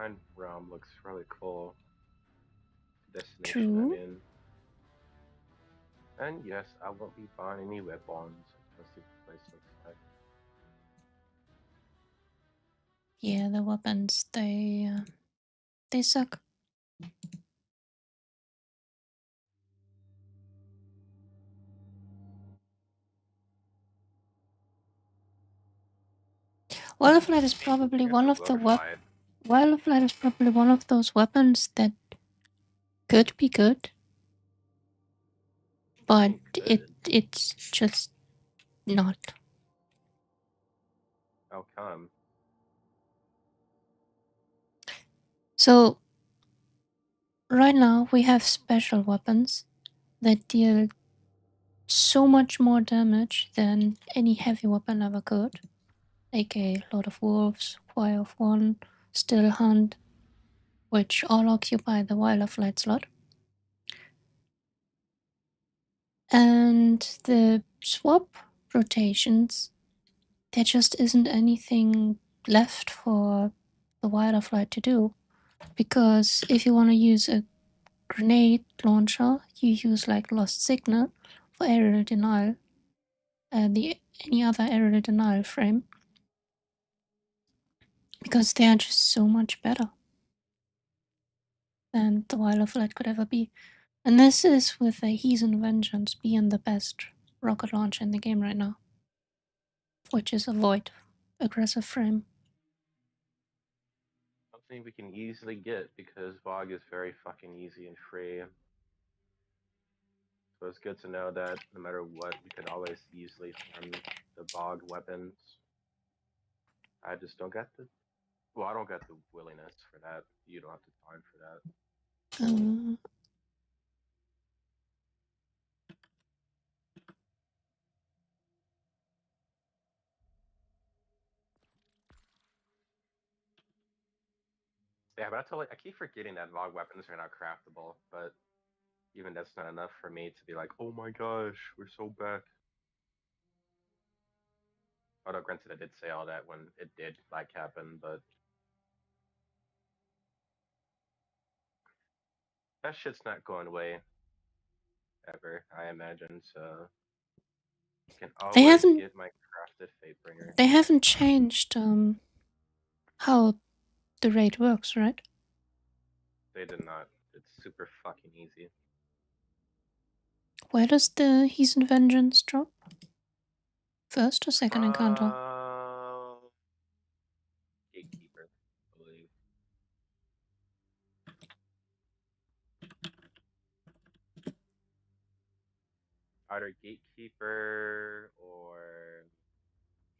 Nine realm looks really cool. Destination, I True. mean. And yes, I won't be buying any weapons. Let's see what the place looks like. Yeah, the weapons, they suck. Wall of Light is probably one of the Wall of Light is probably one of those weapons that could be good, but it's just not. How come? So right now we have special weapons that deal so much more damage than any heavy weapon ever could, aka Lord of Wolves, Choir of One, Still Hunt, which all occupy the Wall of Light slot. And the swap rotations, there just isn't anything left for the Wall of Light to do. Because if you want to use a grenade launcher, you use like Lost Signal for aerial denial, any other aerial denial frame, because they are just so much better than the Wall of Light could ever be. And this is with the Heathen Vengeance being the best rocket launcher in the game right now, which is avoid aggressive frame. Something we can easily get because VOG is very fucking easy and free. So it's good to know that no matter what, we could always easily farm the VOG weapons. I just don't get the. Well, I don't get the willingness for that. You don't have the time for that. Yeah, but I keep forgetting that VOG weapons are not craftable. But even that's not enough for me to be like, oh my gosh, we're so back. Although granted, I did say all that when it did like happen, but that shit's not going away ever, I imagine. So I can They always haven't get my crafted Fatebringer. they haven't changed how the raid works, right? They did not. It's super fucking easy. Where does the Heathen Vengeance drop? First or second encounter? Gatekeeper, I believe. Either Gatekeeper or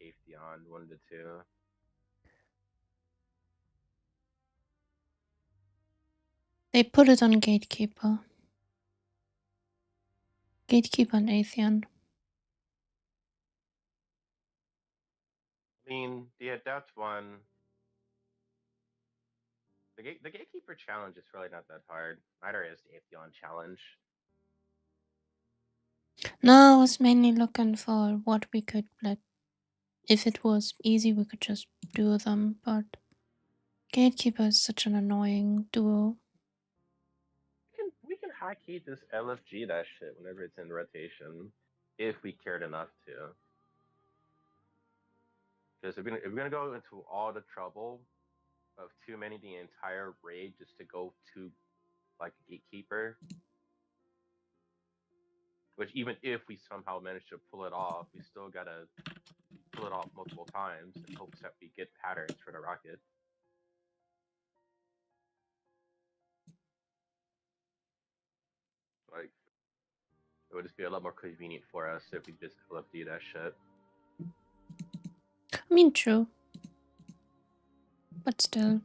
Atheon, one of the two. They put it on Gatekeeper. Gatekeeper and Atheon. I mean, the Adept one. The Gatekeeper challenge is really not that hard. Neither is the Atheon challenge. No, I was mainly looking for what we could, like, if it was easy, we could just do them, but Gatekeeper is such an annoying duo. We can high key this LFG that shit whenever it's in rotation, if we cared enough to. Because if we're gonna go into all the trouble of too many the entire raid just to go to like a Gatekeeper, which even if we somehow manage to pull it off, we still gotta pull it off multiple times in hopes that we get patterns for the rocket. Like, it would just be a lot more convenient for us if we just LFD that shit. I mean, true. But still.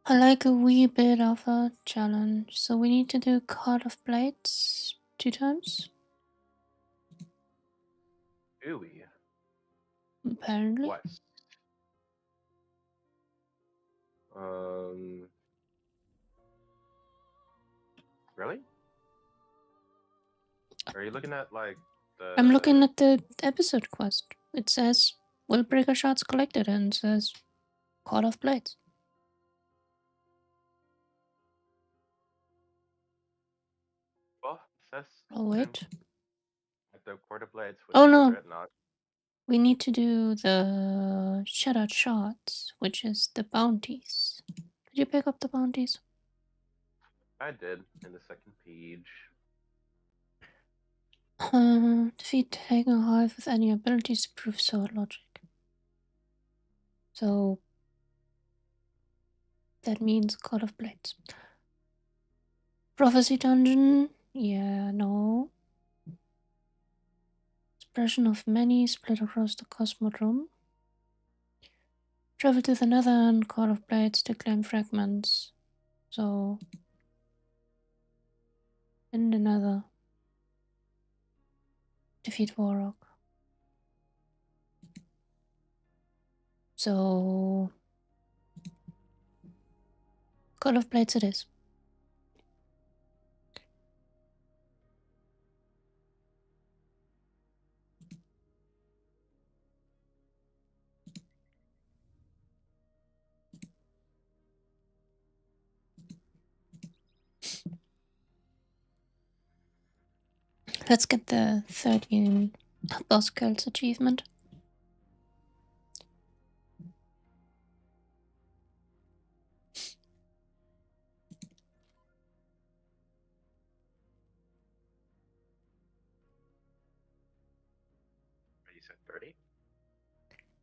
I like a wee bit of a challenge. So we need to do Card of Blades 2 times? Do we? Apparently. What? Really? Are you looking at like the? I'm looking at the episode quest. It says Willbreaker shots collected and it says Court of Blades. Well, it says Oh, wait. at the Court of Blades with Oh, the no. Dreadnought. We need to do the Shattered Shards, which is the bounties. Did you pick up the bounties? I did in the second page. Defeat Hagen Hive with any abilities to prove sword logic. So that means Court of Blades. Prophecy Dungeon? Yeah, no. Expression of many split across the Cosmodrome. Travel to the Nether and Court of Blades to claim fragments. So in the Nether. Defeat Warrock. So Court of Blades it is. Let's get the 13 boss kills achievement. You said 30?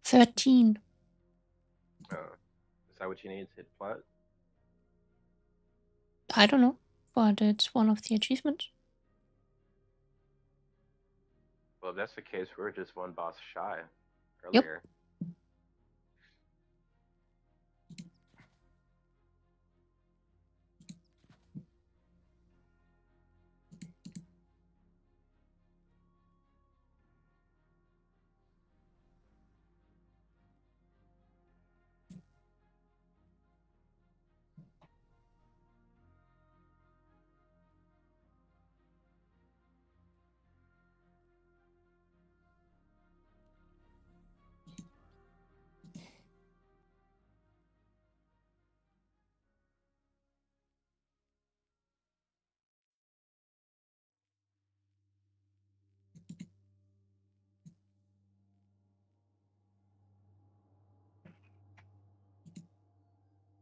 13. Is that what you need to hit plat? I don't know, but it's one of the achievements. Well, if that's the case, we're just one boss shy Yep. earlier.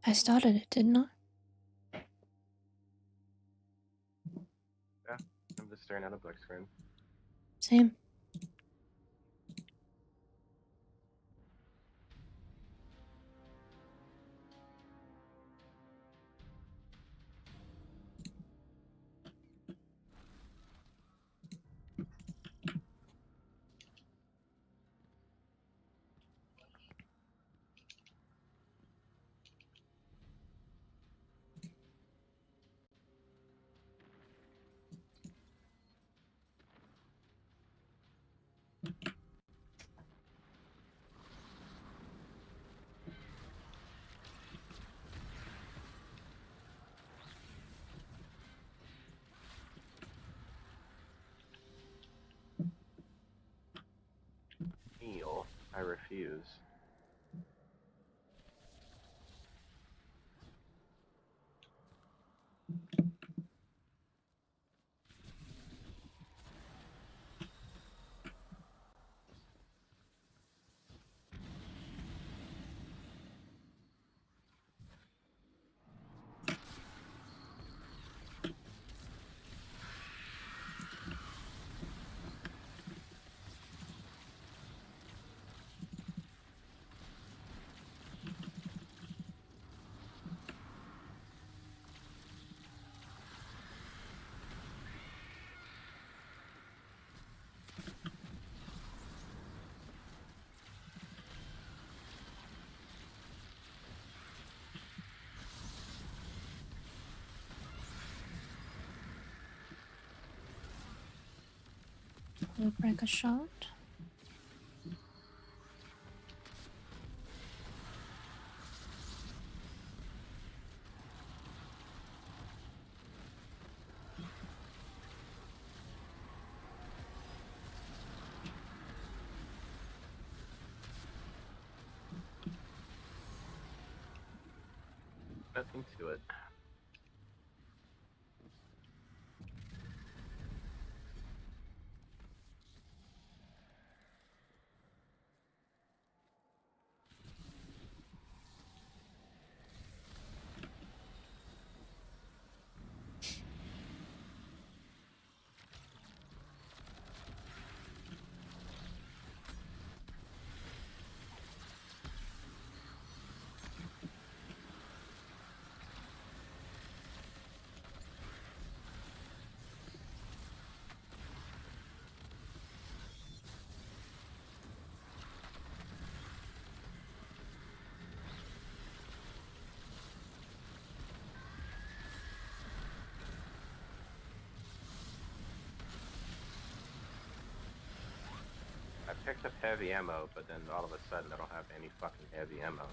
I started it, didn't I? Yeah, I'm just staring at a black screen. Same. Kneel. I refuse. We'll break a shot. Nothing to it. I picked up heavy ammo, but then all of a sudden I don't have any fucking heavy ammo.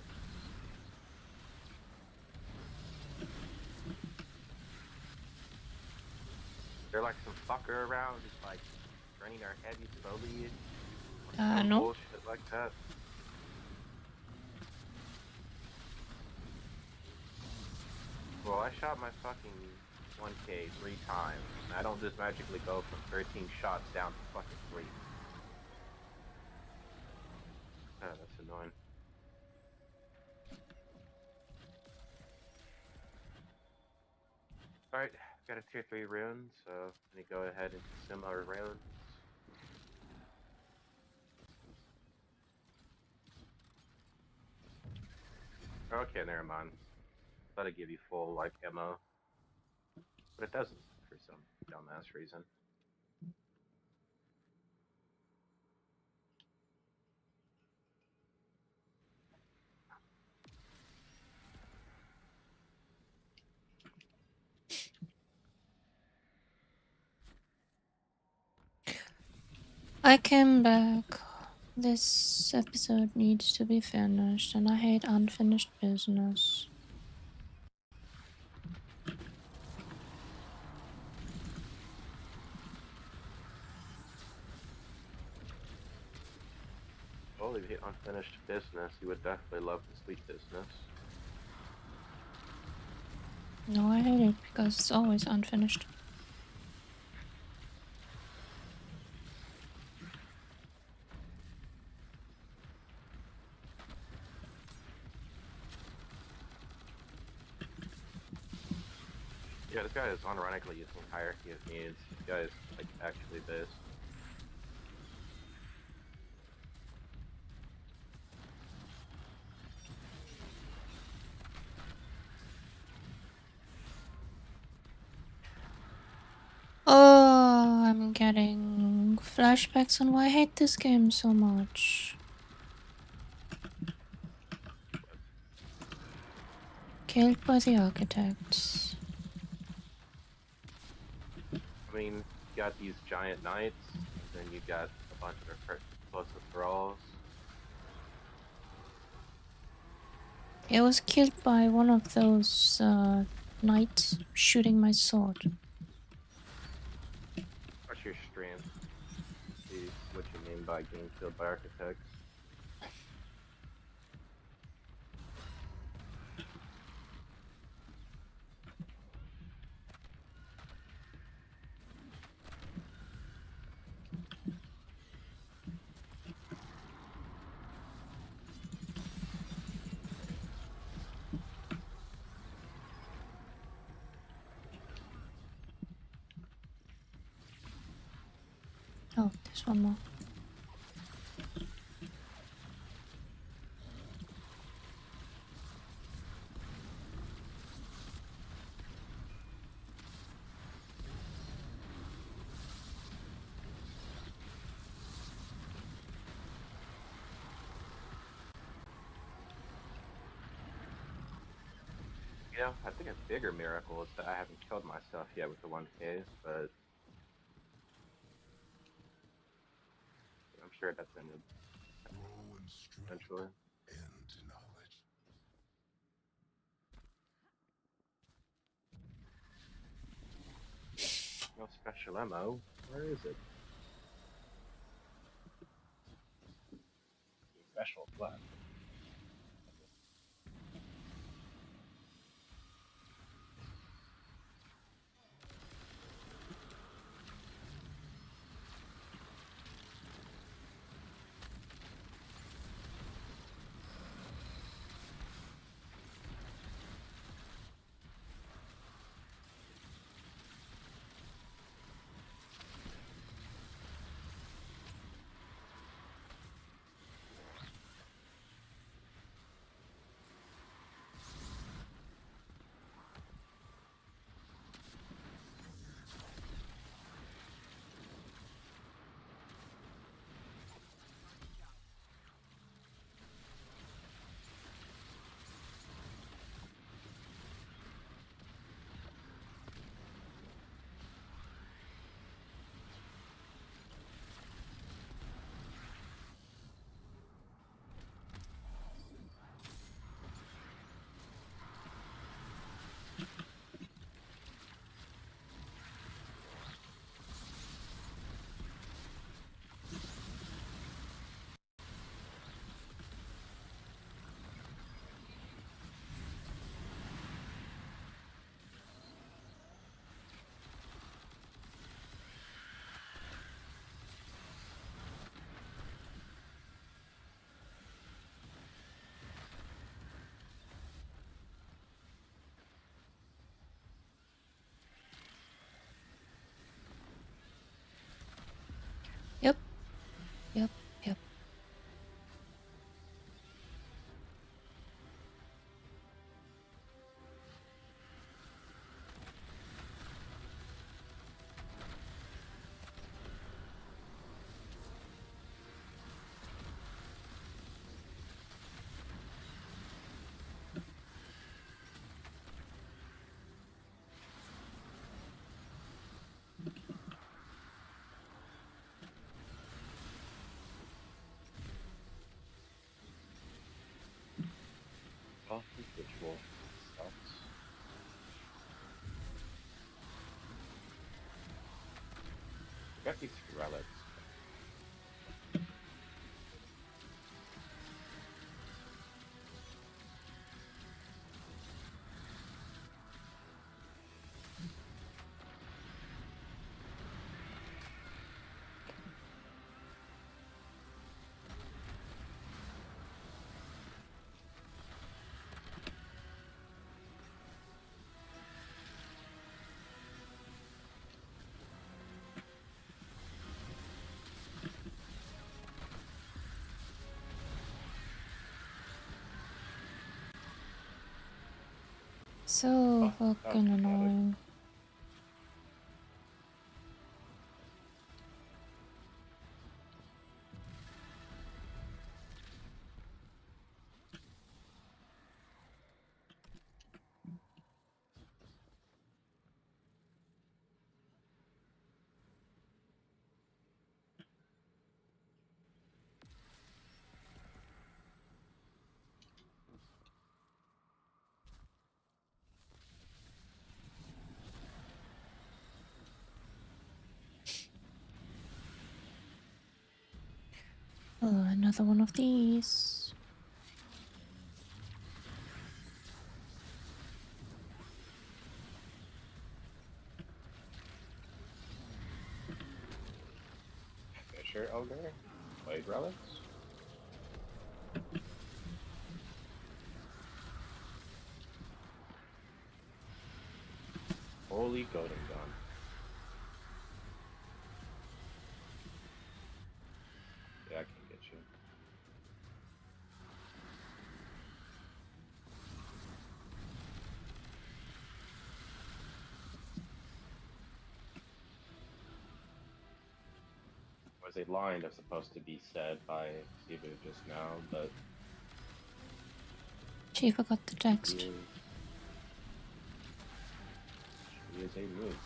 They're like some fucker around, just like draining our heavy slowly. No. Bullshit like that. Well, I shot my fucking 1K 3 times, and I don't just magically go from 13 shots down to fucking 3. Oh, that's annoying. Alright, got a tier 3 rune, so let me go ahead and consume our runes. Okay, never mind. Thought it'd give you full life ammo, but it doesn't for some dumbass reason. I came back. This episode needs to be finished, and I hate unfinished business. Well, if you hit unfinished business, you would definitely love the sweet business. No, I hate it because it's always unfinished. Yeah, this guy is unironically using hierarchy of needs. This guy is like actually this. Oh, I'm getting flashbacks on why I hate this game so much. Killed by the architects. I mean, you got these giant knights, and then you got a bunch of explosive thralls. It was killed by one of those knights shooting my sword. What's your strength? See what you mean by getting killed by architects. Oh, there's one more. You know, I think a bigger miracle is that I haven't killed myself yet with the 1K, but I'm sure that's ended eventually. No special ammo. Where is it? Special flat. Yep, yep. Oh, this ritual sucks. I got these relics. So Oh, fucking pathetic. annoying. Oh, another one of these. Fisher Ogre? Blade relics? Holy goading gun. Yeah, I can get you. Was a line that's supposed to be said by Sibu just now, but She forgot the text. she is a mood.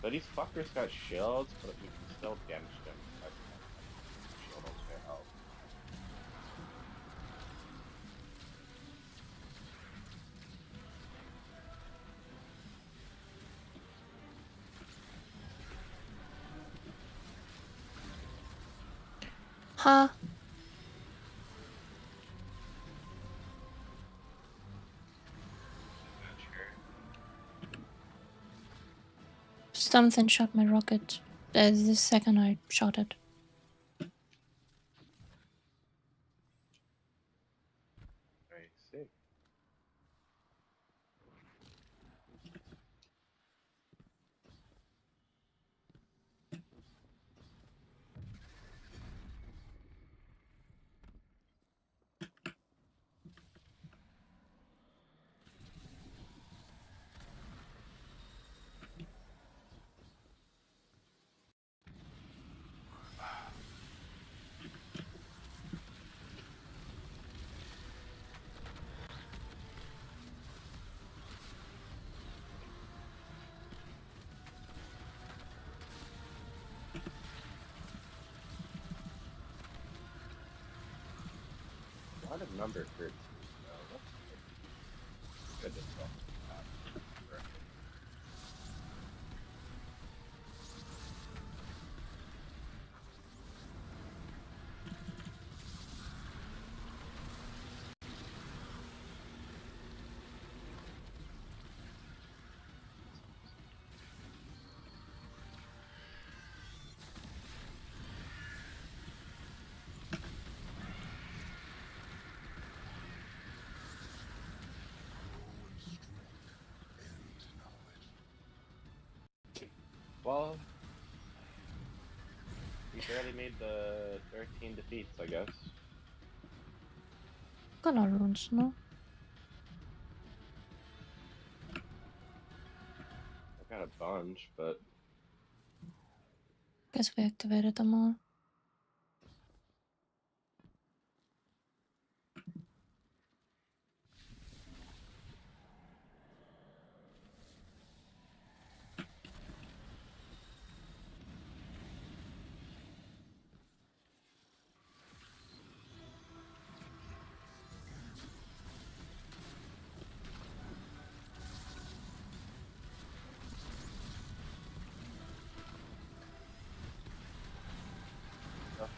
But these fuckers got shields, but we can still damage them. Shield on their health. Ha! Something shot my rocket. The second I shot it. I see. A lot of number 13. Good to know. Well, You barely made the 13 defeats, I guess. Color runes, no? I got a bunch, but Guess we activated them all.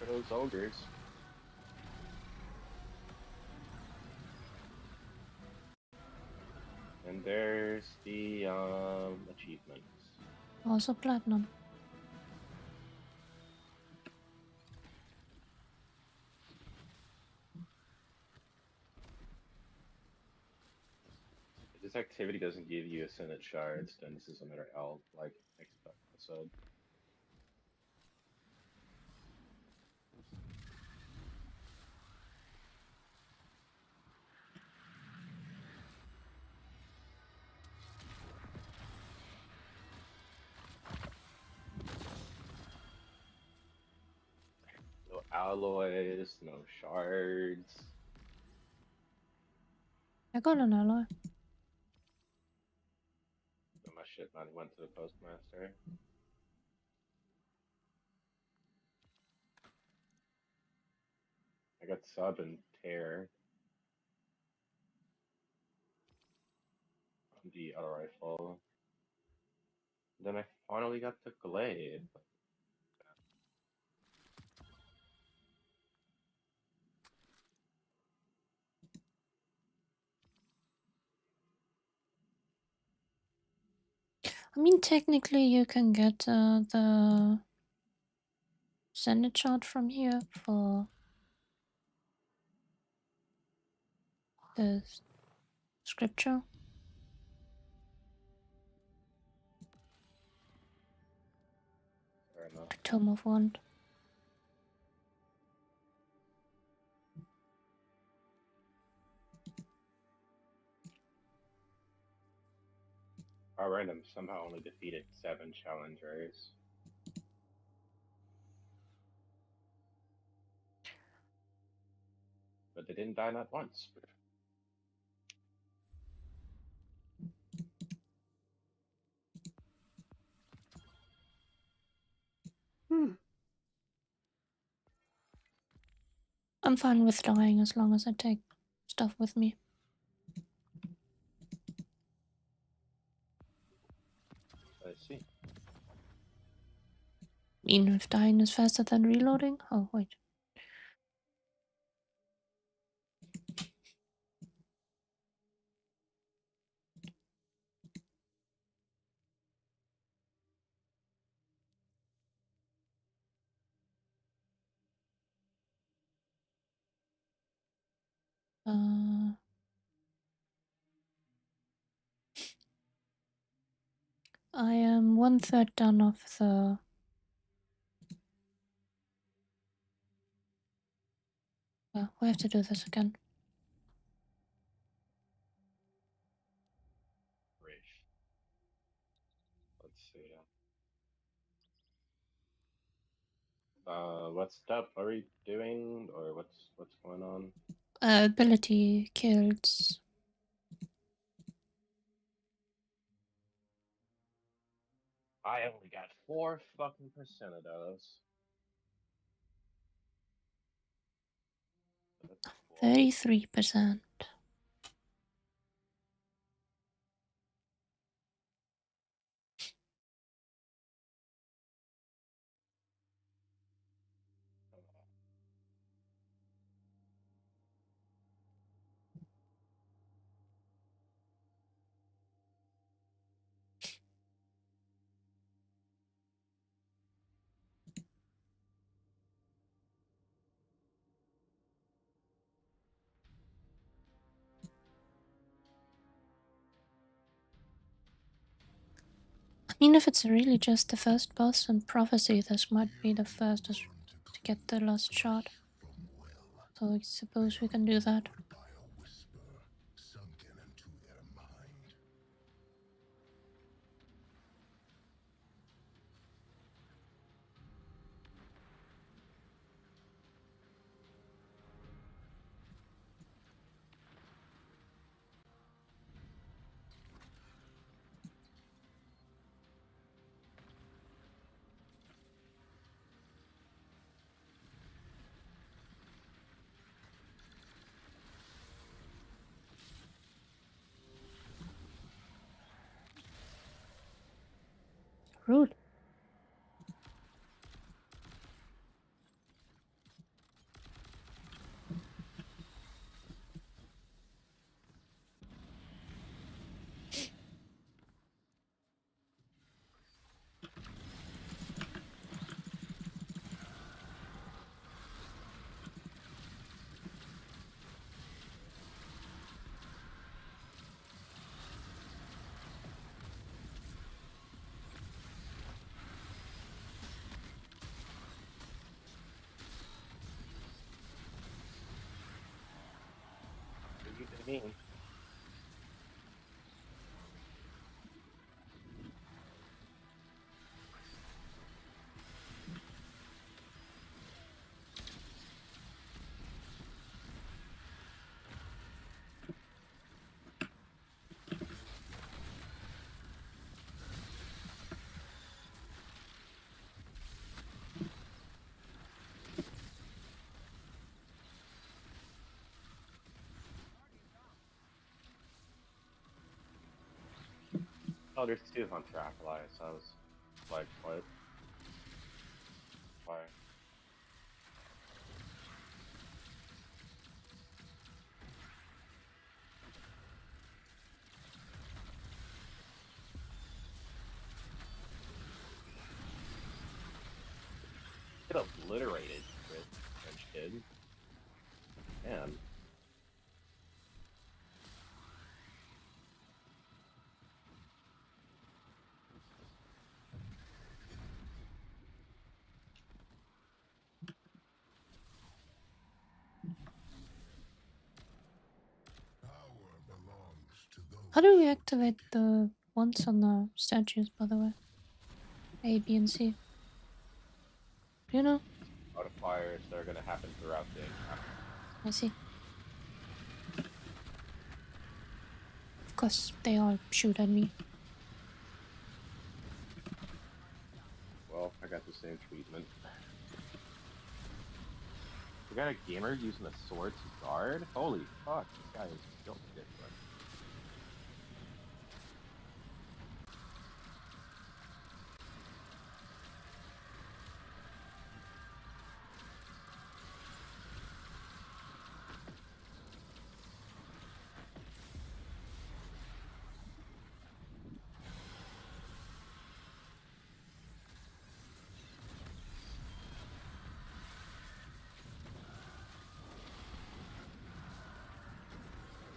after those ogres. And there's the achievements. Also platinum. If this activity doesn't give you Ascendant Shards, then this is another L, like next episode. No alloys, no shards. I got an alloy. Oh, my shit money went to the postmaster. I got sub and tear on the auto rifle. Then I finally got the glade. I mean, technically, you can get the Senate chart from here for the scripture. Fair enough. The Tome of Wand. Our random somehow only defeated 7 challengers. But they didn't die not once. I'm fine with dying as long as I take stuff with me. I see. Even if dying is faster than reloading? Oh, wait. I am 1/3 done of the... we have to do this again. Rich. Let's see. What step are we doing, or what's going on? Ability kills. I only got 4 fucking percent of those. That's cool. 33%. mean, if it's really just the first boss in Prophecy, this might be the first to get the last shot. So I suppose we can do that. Rude. What do you mean? Oh, there's two on track, Elias. I was like, what? Why? Get obliterated, French kid. Man. How do we activate the ones on the statues, by the way? A, B, and C. Do you know? Modifiers that are going to happen throughout the encounter. I see. Of course, they all shoot at me. Well, I got the same treatment. We got a gamer using a sword to guard? Holy fuck, this guy is built different.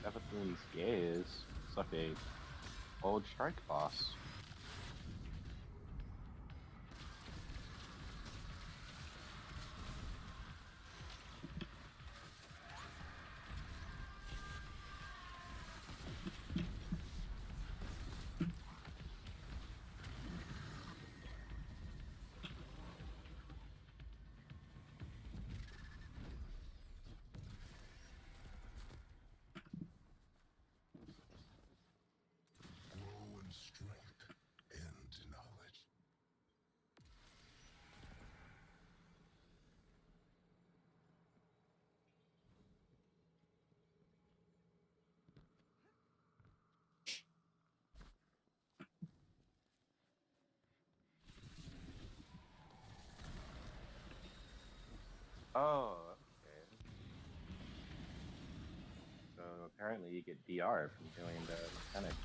Definitely gaze. It's like a old strike boss. Oh, okay. So apparently you get DR from doing the mechanics.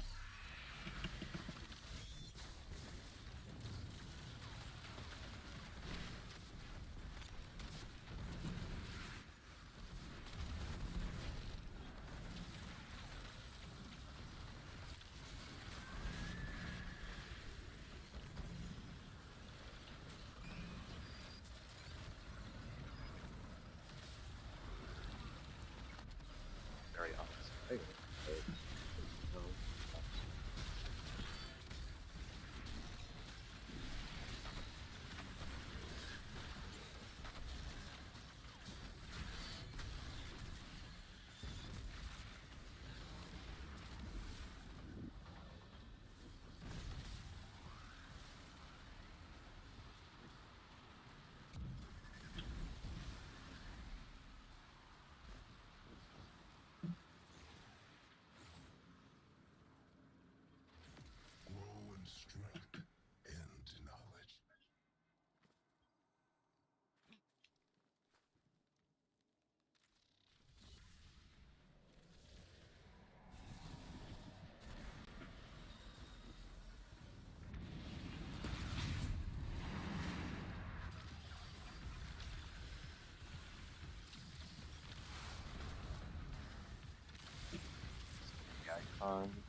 fine.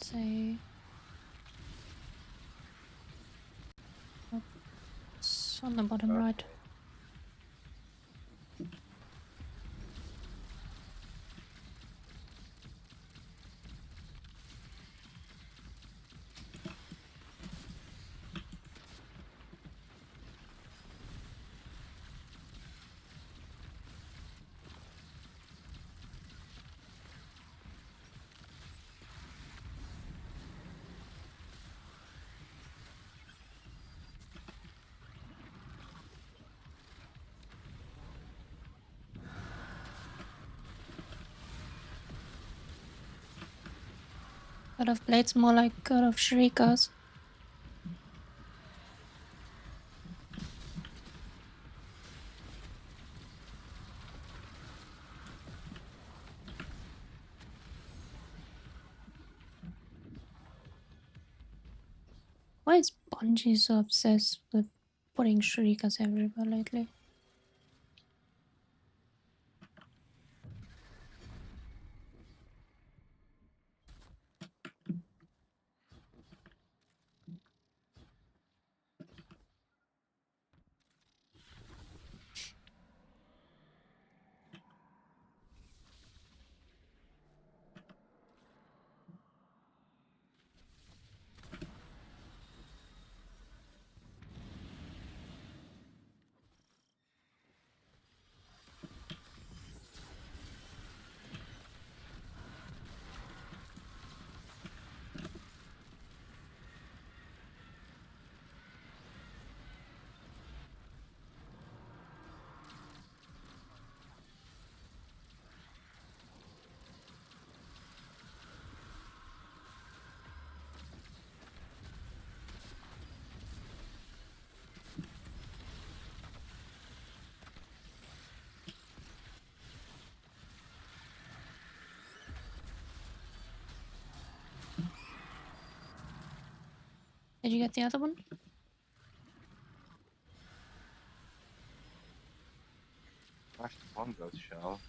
Say. It's on the bottom Okay. right. God of Blades more like God of Shrikas. Why is Bungie so obsessed with putting Shrikas everywhere lately? Did you get the other one? Smash the one ghost shell.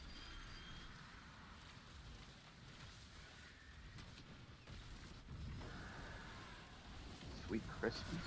Sweet Christmas.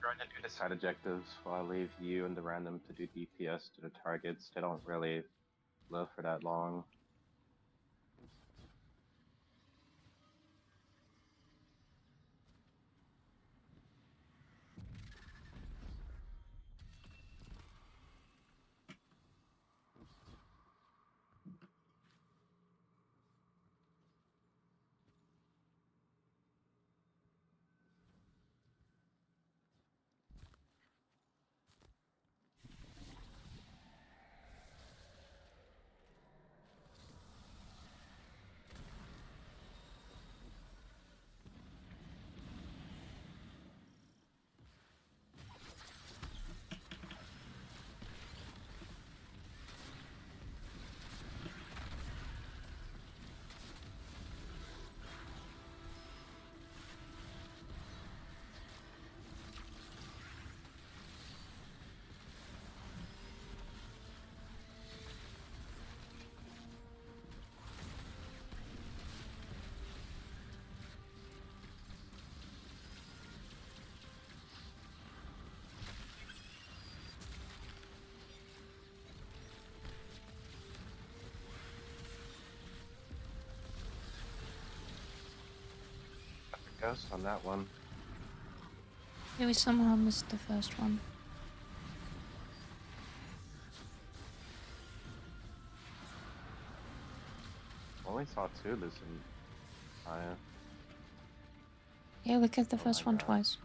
Go ahead and do the side objectives while I leave you and the random to do DPS to the targets. They don't really live for that long. Ghost on that one. Yeah, we somehow missed the first one. Only saw two this entire. Yeah, we get the Oh first my one God. twice.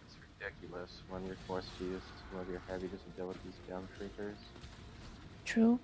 It's ridiculous when you're forced to use one of your heavy just to deal with these down shriekers. True.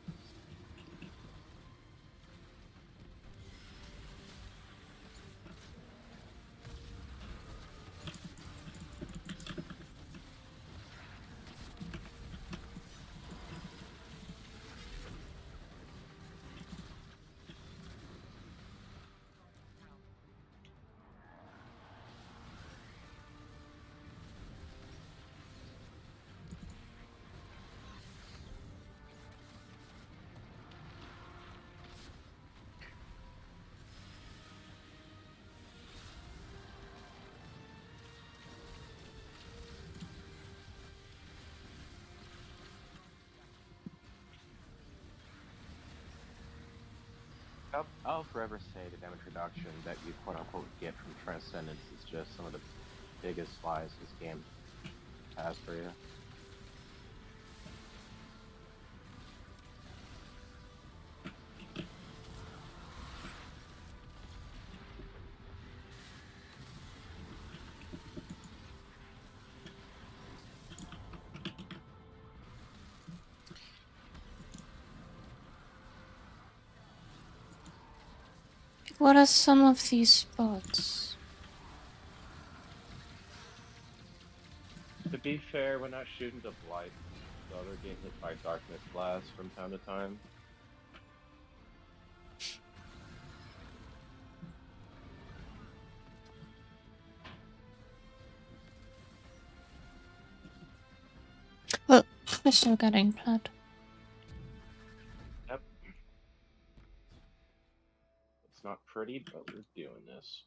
I'll forever say the damage reduction that you quote unquote get from Transcendence is just some of the biggest lies this game has for you. What are some of these spots? To be fair, we're not shooting the blight, so they're getting hit by darkness blasts from time to time. Well, we're still getting blood. Yep. It's not pretty, but we're doing this.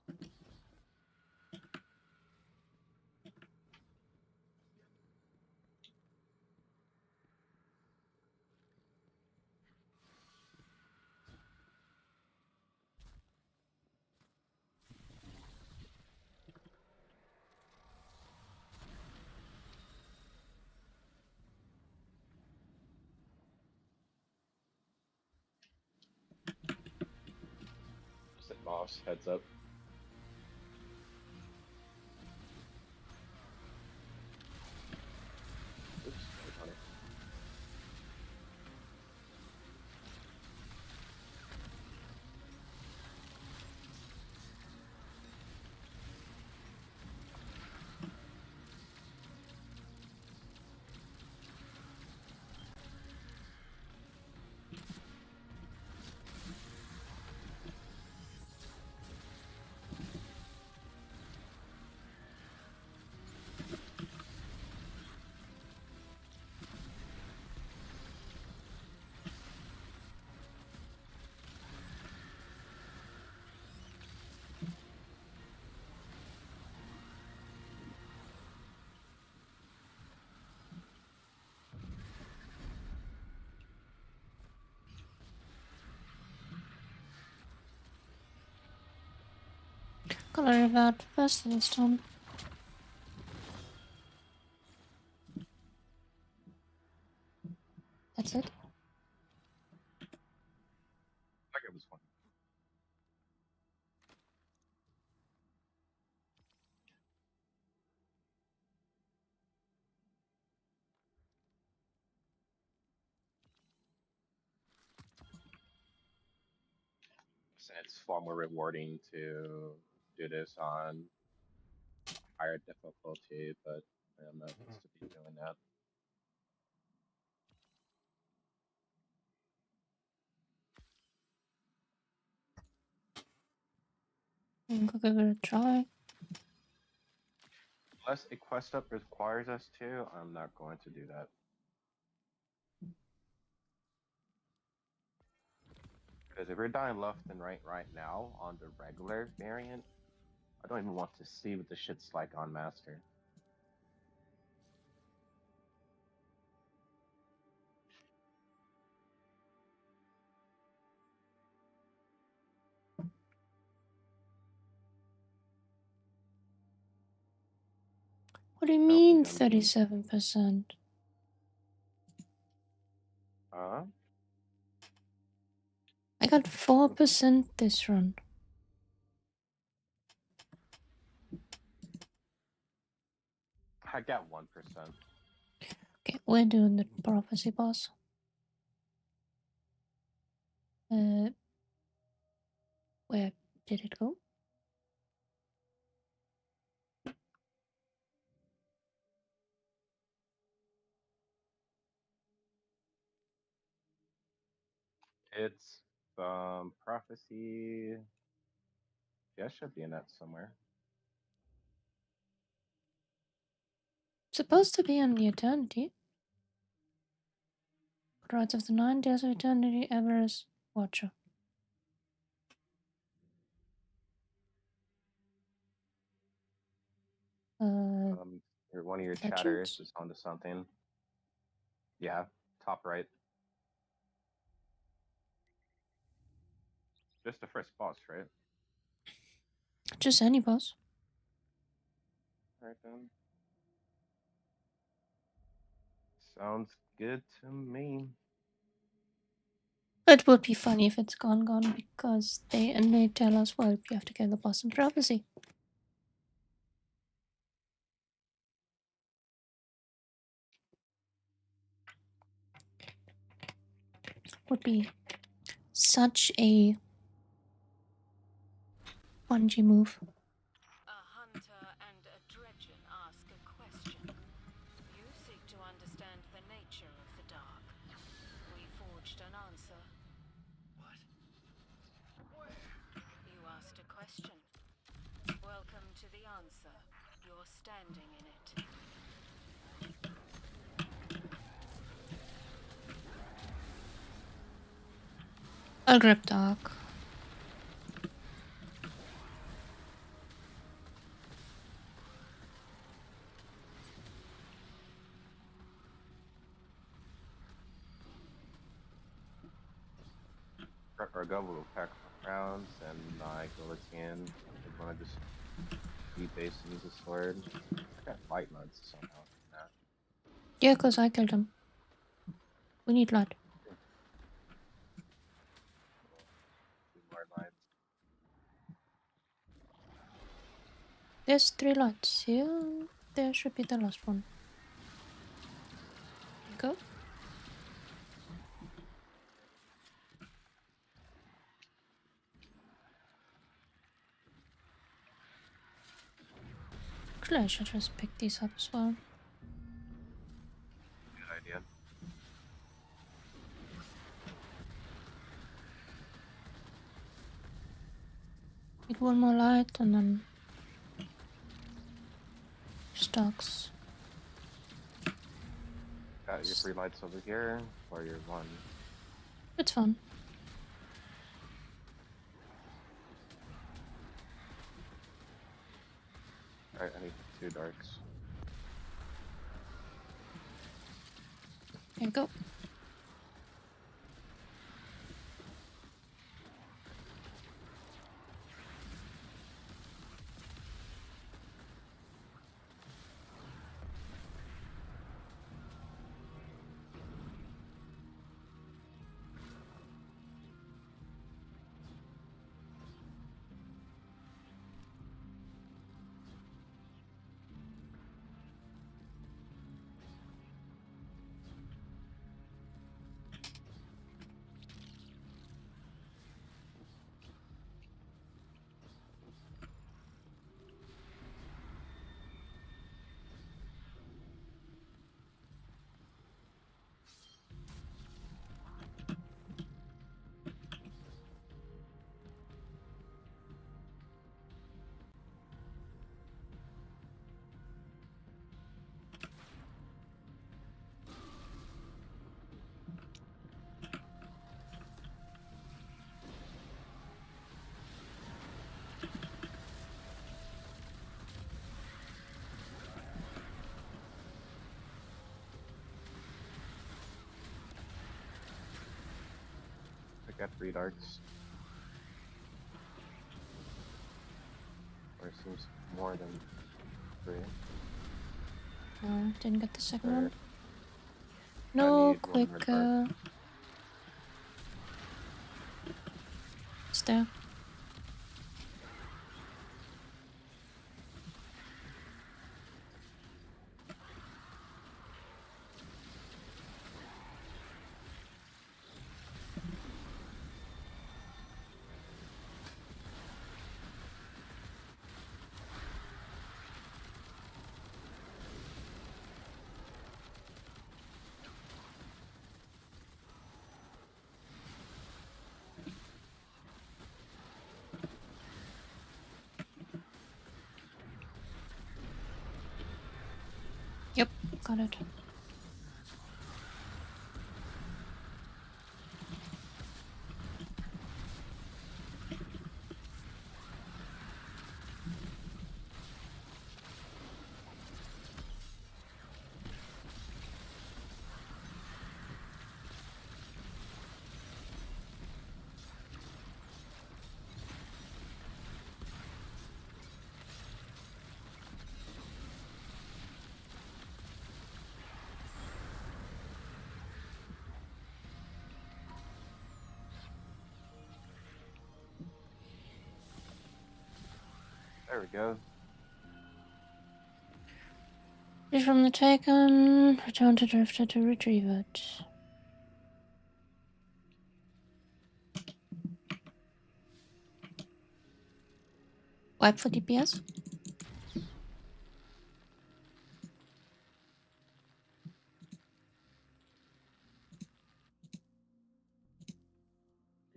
Just at Moss, heads up. Oops, wait on it. Gotta revert first this time. That's it. I think it was fun. It's far more rewarding to do this on higher difficulty, but I'm not used to be doing that. I'm gonna give it a try. Unless a quest up requires us to, I'm not going to do that. Because if we're dying left and right now on the regular variant, I don't even want to see what the shit's like on Master. What do you mean 37%? I got 4% this run. I got 1%. Okay, we're doing the prophecy boss. Where did it go? It's prophecy. Yeah, should be in that somewhere. Supposed to be on the eternity. Rights of the 9 Days of Eternity, Everest, Watcher. One of your Legends? chatters is onto something. Yeah, top right. Just the first boss, right? Just any boss. Right then. Sounds good to me. It would be funny if it's gone because they tell us, well, you have to get the boss in prophecy. Would be such a Bungie move. A hunter and a dredgen ask a question. You seek to understand the nature of the dark. We forged an answer. What? Where? You asked a question. Welcome to the answer. You're standing in it. I'll grab dark. Prep our go, we'll pack rounds, and I go again. I want to just beat base and use a sword. I got light nuts somehow. Nah. Yeah, because I killed him. We need light. 2 more lights. There's 3 lights here. There should be the last one. Go. Actually, I should just pick these up as well. Good idea. Need one more light and then stocks. Got your 3 lights over here, or your 1. It's fun. Alright, I need 2 darks. Here you go. got 3 darts. Or it seems more than 3. Didn't get the second Or one. I No, need one quick. more dart. It's there. Yep, got it. There we go. Fish from the taken. Return to Drifter to retrieve it. Wipe for DPS.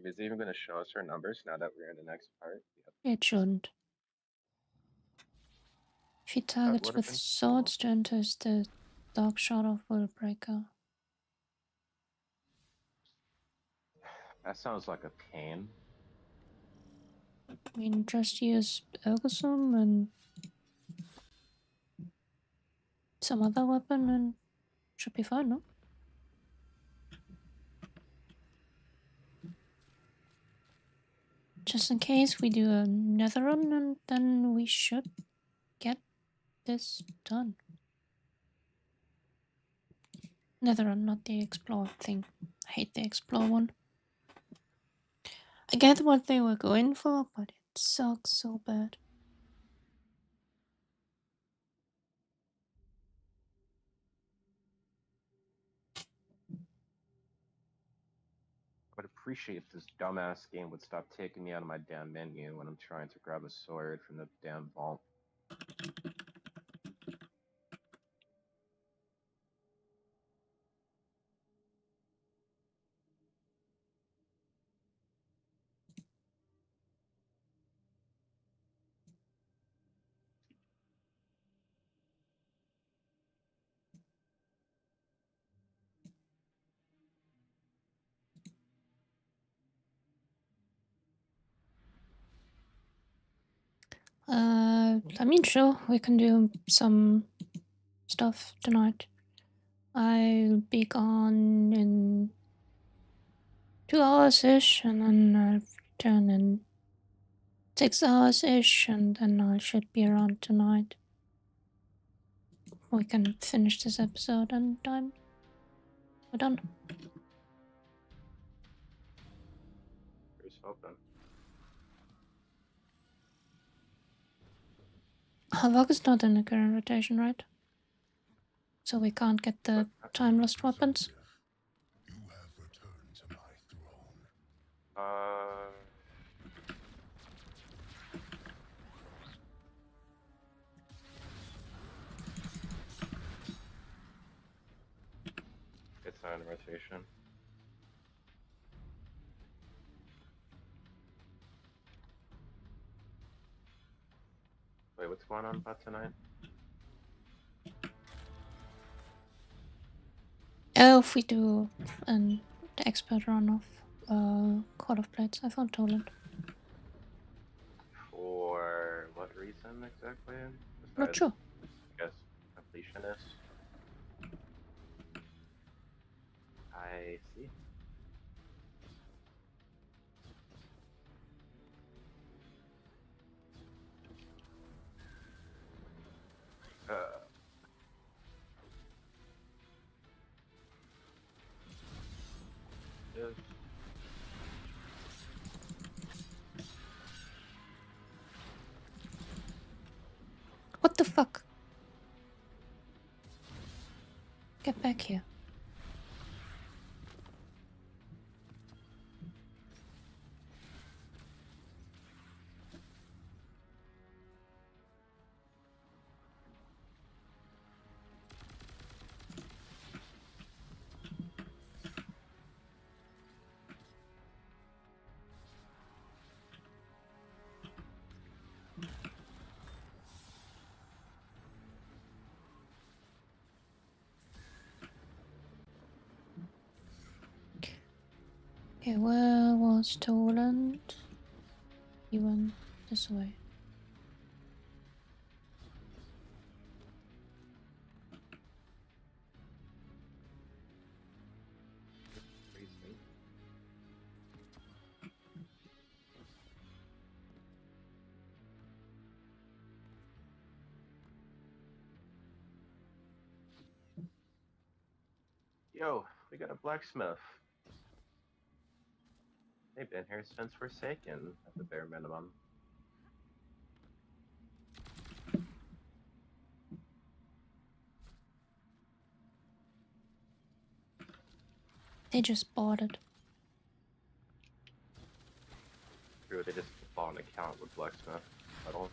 Is it even going to show us our numbers now that we're in the next part? Yep. It shouldn't. If he targets would've with been swords to enter the dark shot of Willbreaker. That sounds like a pain. I mean, just use Ergosum and some other weapon and should be fine, no? Just in case we do another run and then we should get this done. Another run, not the explore thing. I hate the explore one. I get what they were going for, but it sucks so bad. I would appreciate if this dumbass game would stop taking me out of my damn menu when I'm trying to grab a sword from the damn vault. I mean, sure, we can do some stuff tonight. I'll be gone in 2 hours-ish, and then I'll return in 6 hours-ish, and then I should be around tonight. We can finish this episode and we're done. Here's hoping. Havok is not in the current rotation, right? So we can't get the time lost weapons. You have returned to my throne. It's not in rotation. Wait, what's going on about tonight? Oh, if we do the expert run of Court of Blades, I found Toland. For what reason exactly? Not sure. I guess completionist. I see. the fuck? Get back here. Okay, where was Toland? He went this way. Crazy. Yo, we got a blacksmith. They've been here since Forsaken, at the bare minimum. They just bought it. True, they just bought an account with blacksmith. I don't.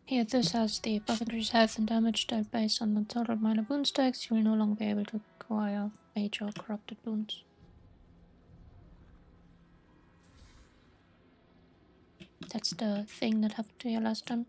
Here, this has the buff increase health and damage dealt based on the total minor boon stacks. You will no longer be able to acquire major or corrupted boons. That's the thing that happened to you last time.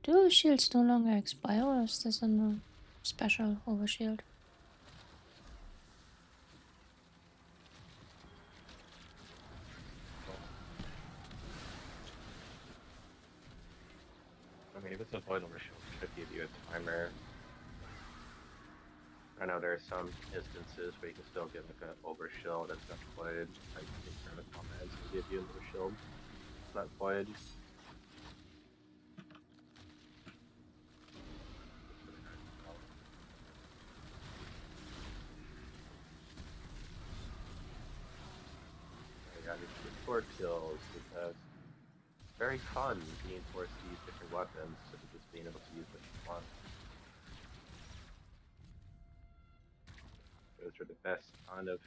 Do shields no longer expire, or is this in a special overshield? I mean, if it's a void overshield, it should give you a timer. I know there are some instances where you can still get like an overshield that's not void. Like you can turn the commands and give you an overshield. It's not void. I got these sword kills because it's very fun being forced to use different weapons instead of just being able to use what you want. Those are the best kind of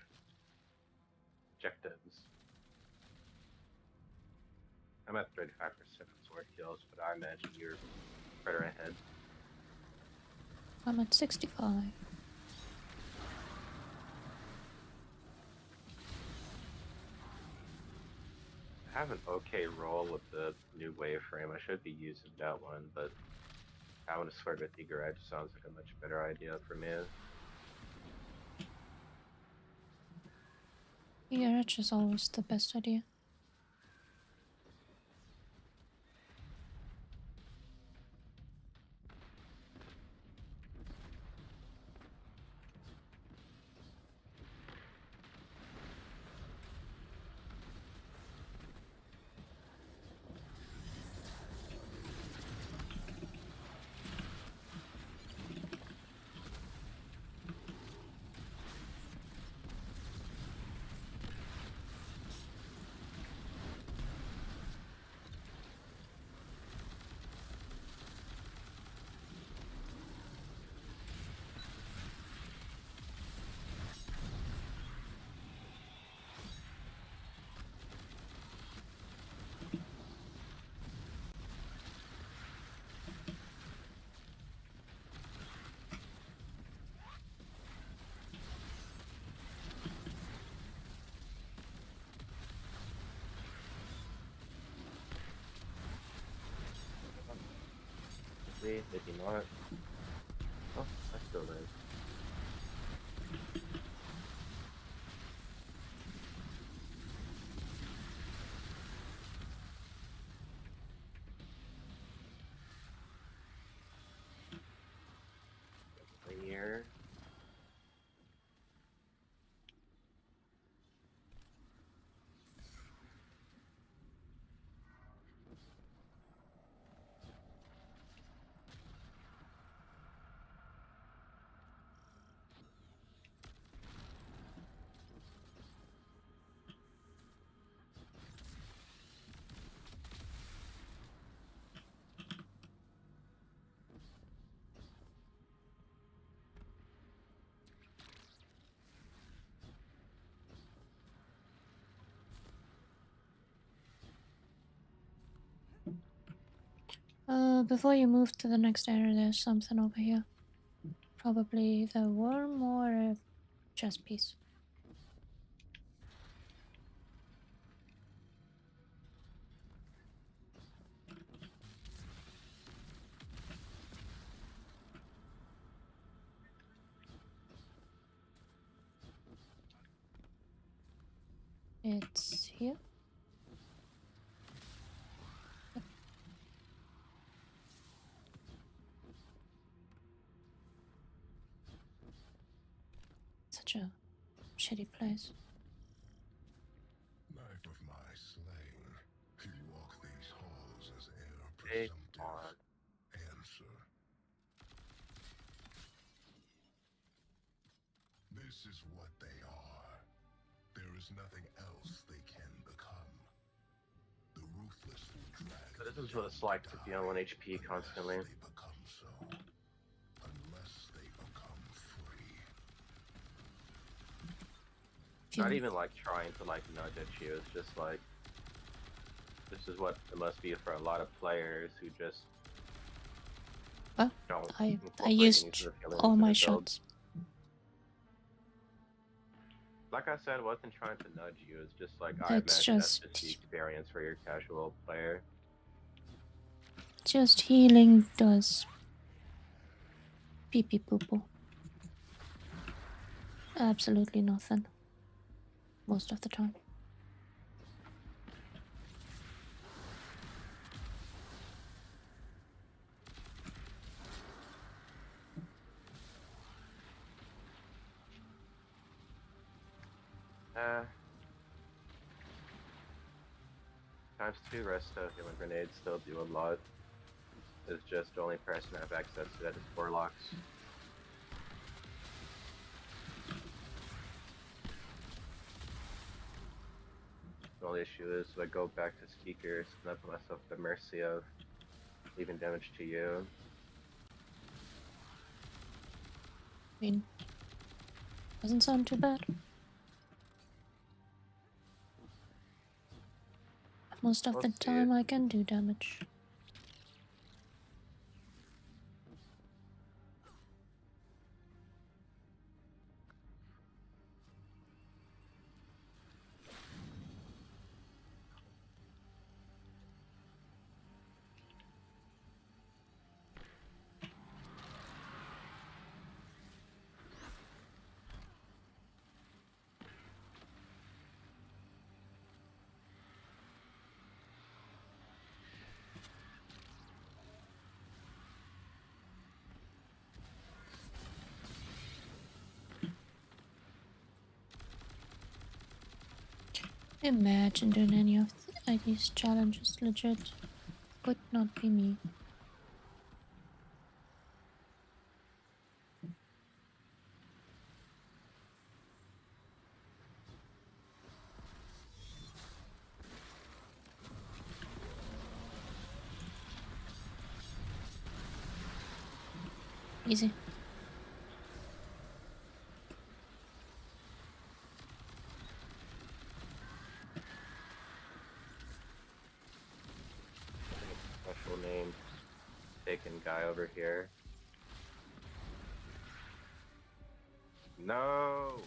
objectives. I'm at 35% on sword kills, but I imagine you're better ahead. I'm at 65. have an okay roll with the new waveframe. I should be using that one, but having a sword with Eager Edge sounds like a much better idea for me. Your edge is always the best idea. Maybe not. Oh, I still live. Here. Before you move to the next area, there's something over here. Probably the worm or a chess piece. It's here. Yep. Such a shitty place. Knife of my slaying, you walk these halls as heir Hey, presumptive. on. Answer. This is what they are. There is nothing else they can become. The ruthless will drag. So this is what it's like to be on 1 HP constantly. Unless they become so. Unless they become free. Not even like trying to like nudge at you. It's just like this is what it must be for a lot of players who just Well, don't. I incorporate used any sort of feelings all into my their build. shots. Like I said, I wasn't trying to nudge you. It's just like I It's imagine that's just just the experience for your casual player. healing does pee pee poo poo. Absolutely nothing. Most of the time. ×2 resto healing grenades still do a lot. It's just only person have access to that is warlocks. The only issue is if I go back to Skeekers and I put myself at the mercy of leaving damage to you. I mean, doesn't sound too bad. Most of We'll the see. time I can do damage. Imagine doing any of these challenges legit. Would not be me. Easy. Special name taken guy over here. No.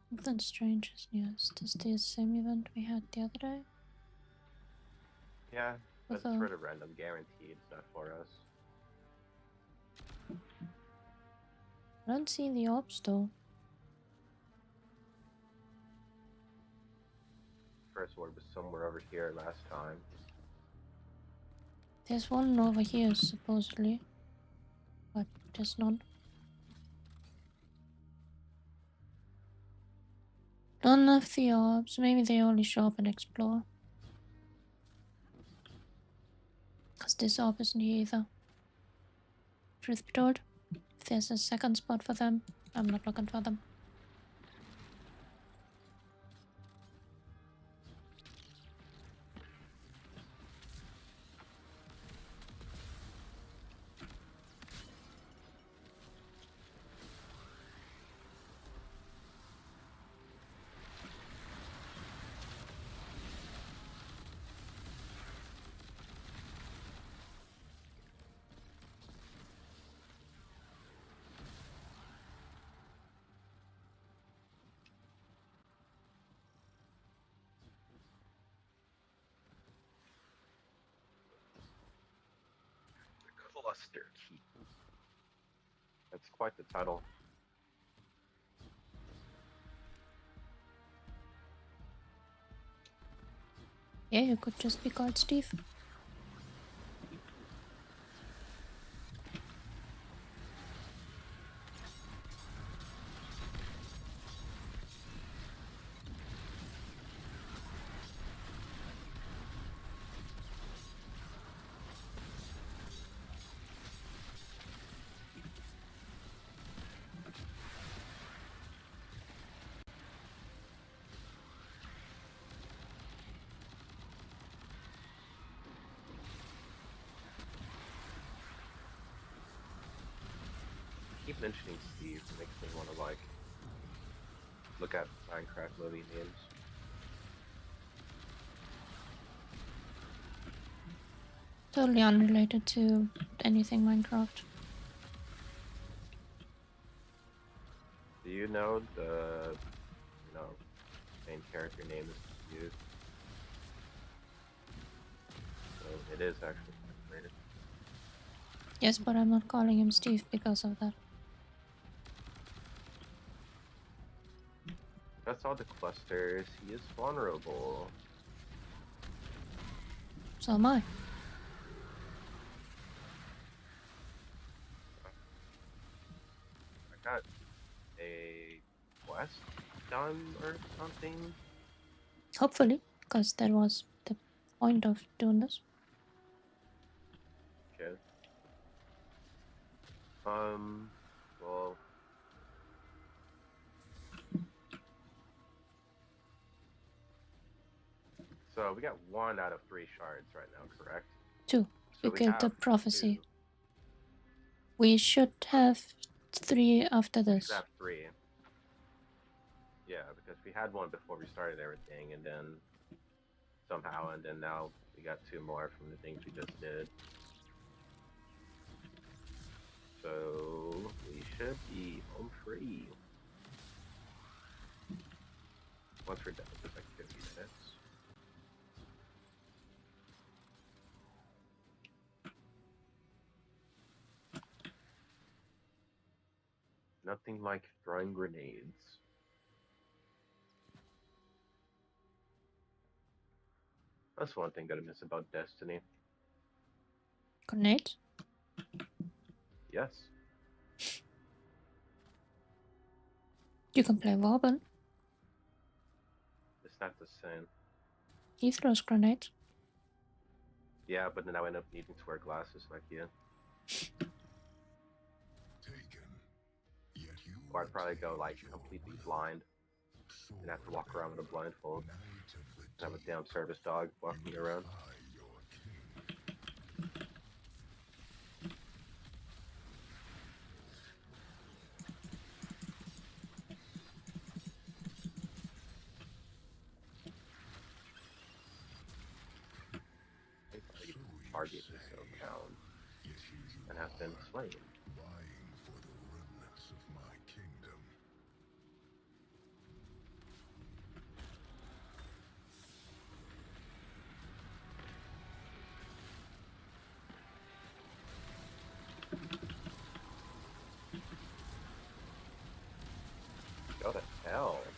Something strange is news. Is this the same event we had the other day? Yeah, but With it's a- for the random guaranteed, it's not for us. I don't see the orbs though. First word was somewhere over here last time. There's one over here supposedly, but there's none. None of the orbs. Maybe they only show up and explore. Because this orb isn't here either. Truth be told, if there's a second spot for them, I'm not looking for them. Cluster key. That's quite the title. Yeah, you could just be called Steve. Keep mentioning Steve makes me want to like look at Minecraft movie names. Totally unrelated to anything Minecraft. Do you know the main character name is Steve? So it is actually related. Yes, but I'm not calling him Steve because of that. That's all the clusters. He is vulnerable. So am I. I got a quest done or something. Hopefully, because that was the point of doing this. Okay. Well. So we got 1 out of 3 shards right now, correct? 2. So You we killed the have prophecy. 2. We should have 3 after We this. should have 3. Yeah, because we had 1 before we started everything, and then somehow, and then now we got 2 more from the things we just did. So we should be home free once we're done with this activity minutes. Nothing like throwing grenades. That's one thing that I miss about Destiny. Grenade? Yes. You can play Robin. It's not the same. He throws grenades. Yeah, but then I end up needing to wear glasses like you. Taken. Yet you Or I'd probably go like retain your completely will. blind and have to walk around with a blindfold. Knight of the And have a deep, damn service dog walking you me around. defy your king. They probably So you target say, me so found yet here you and have been are, slain. vying for the remnants of my kingdom. Go to hell.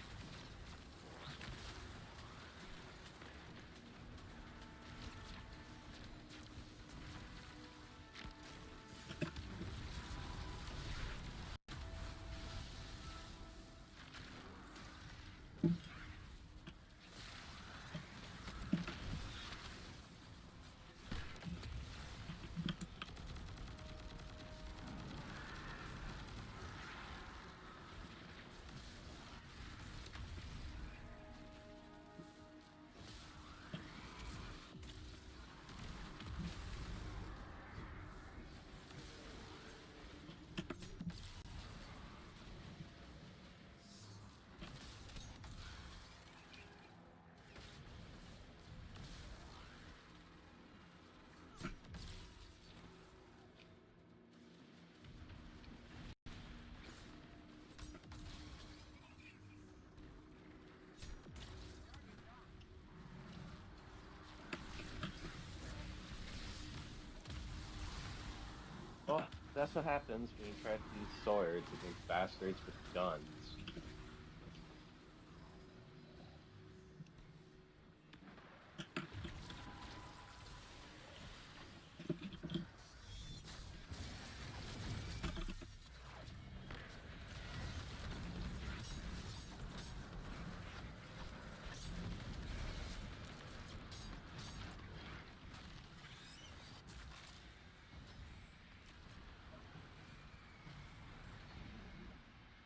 Oh, that's what happens when you try to use swords against bastards with guns.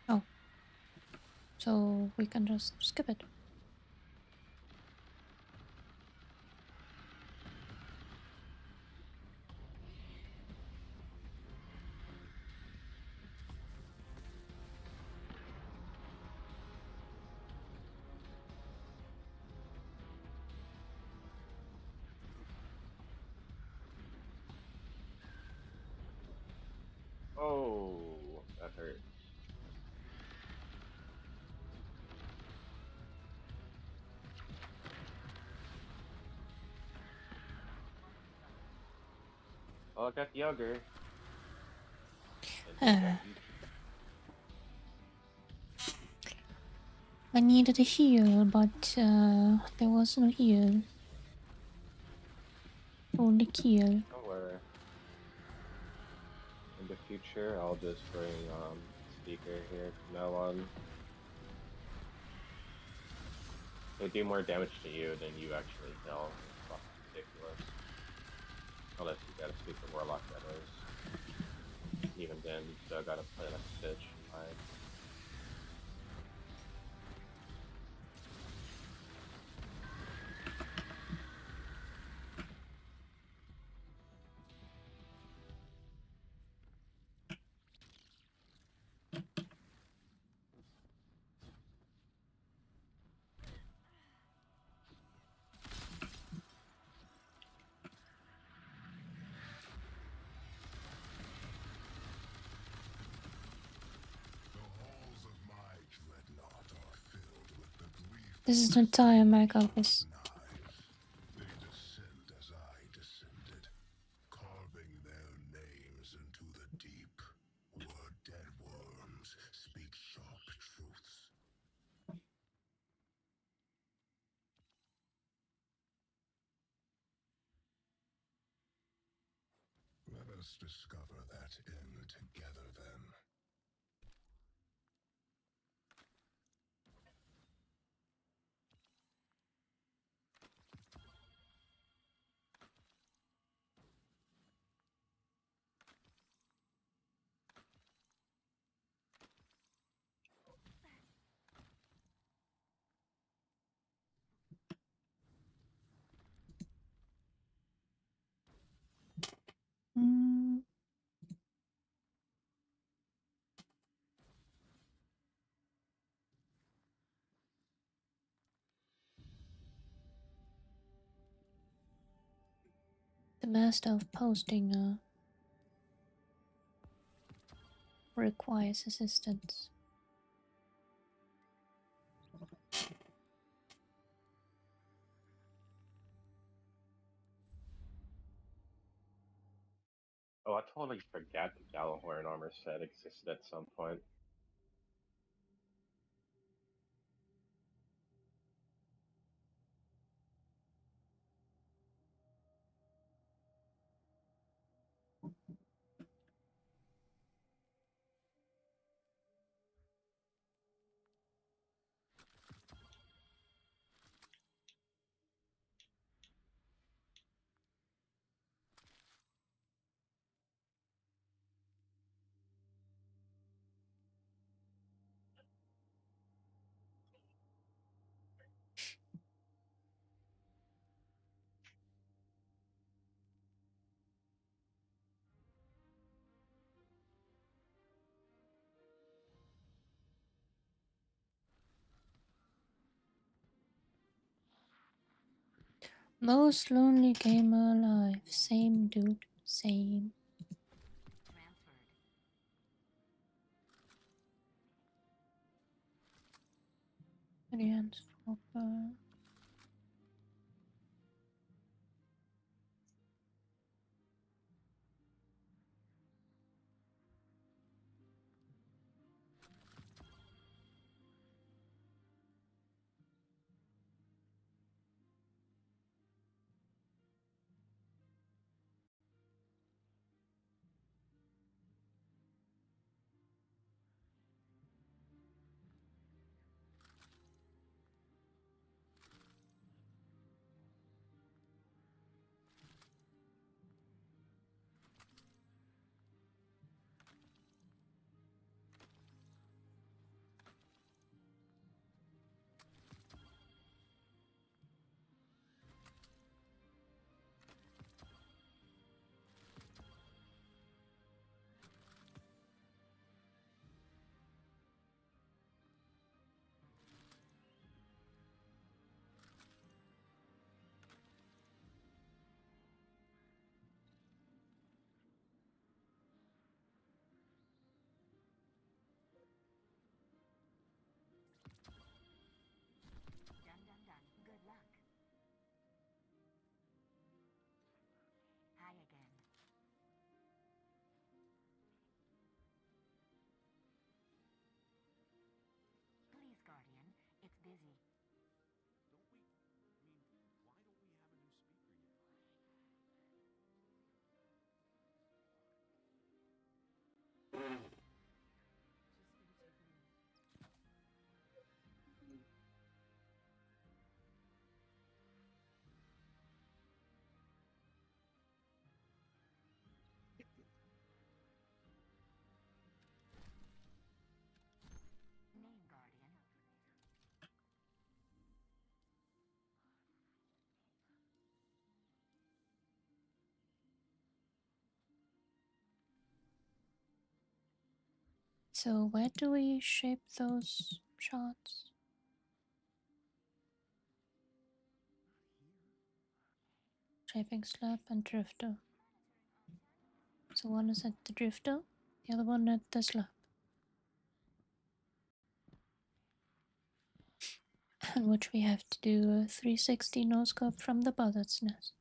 Oh. So we can just skip it. Oh, that hurts. Oh, I got the ogre. And they got Uh, you. I needed a heal, but there was no heal. Only kill. Don't worry. In the future, I'll just bring speaker here from now on. They do more damage to you than you actually deal. It's fucking ridiculous. Unless you got a speaker warlock, that is. Even then, you still gotta play like a bitch. Fine. The halls of my dreadnought are filled with the grief This is the entire Mac office. knives. They descend as I descended, carving their names into the deep, where dead worms speak sharp truths. Let us discover that end together then. Mm. The master of posting requires assistance. Oh, I totally forgot the Gallahorn armor set existed at some point. Most lonely gamer alive. Same dude. Same. Transferred. Audience proper. Done, done, done. Good luck. Hi again. Please, Guardian. It's busy. Don't we? I mean, why don't we have a new speaker yet? Just gonna take a minute. Name, Guardian. So where do we shape those shots? Shaping slab and drifter. So one is at the drifter, the other one at the slab. And which we have to do a 360 no scope from the buzzard's nest.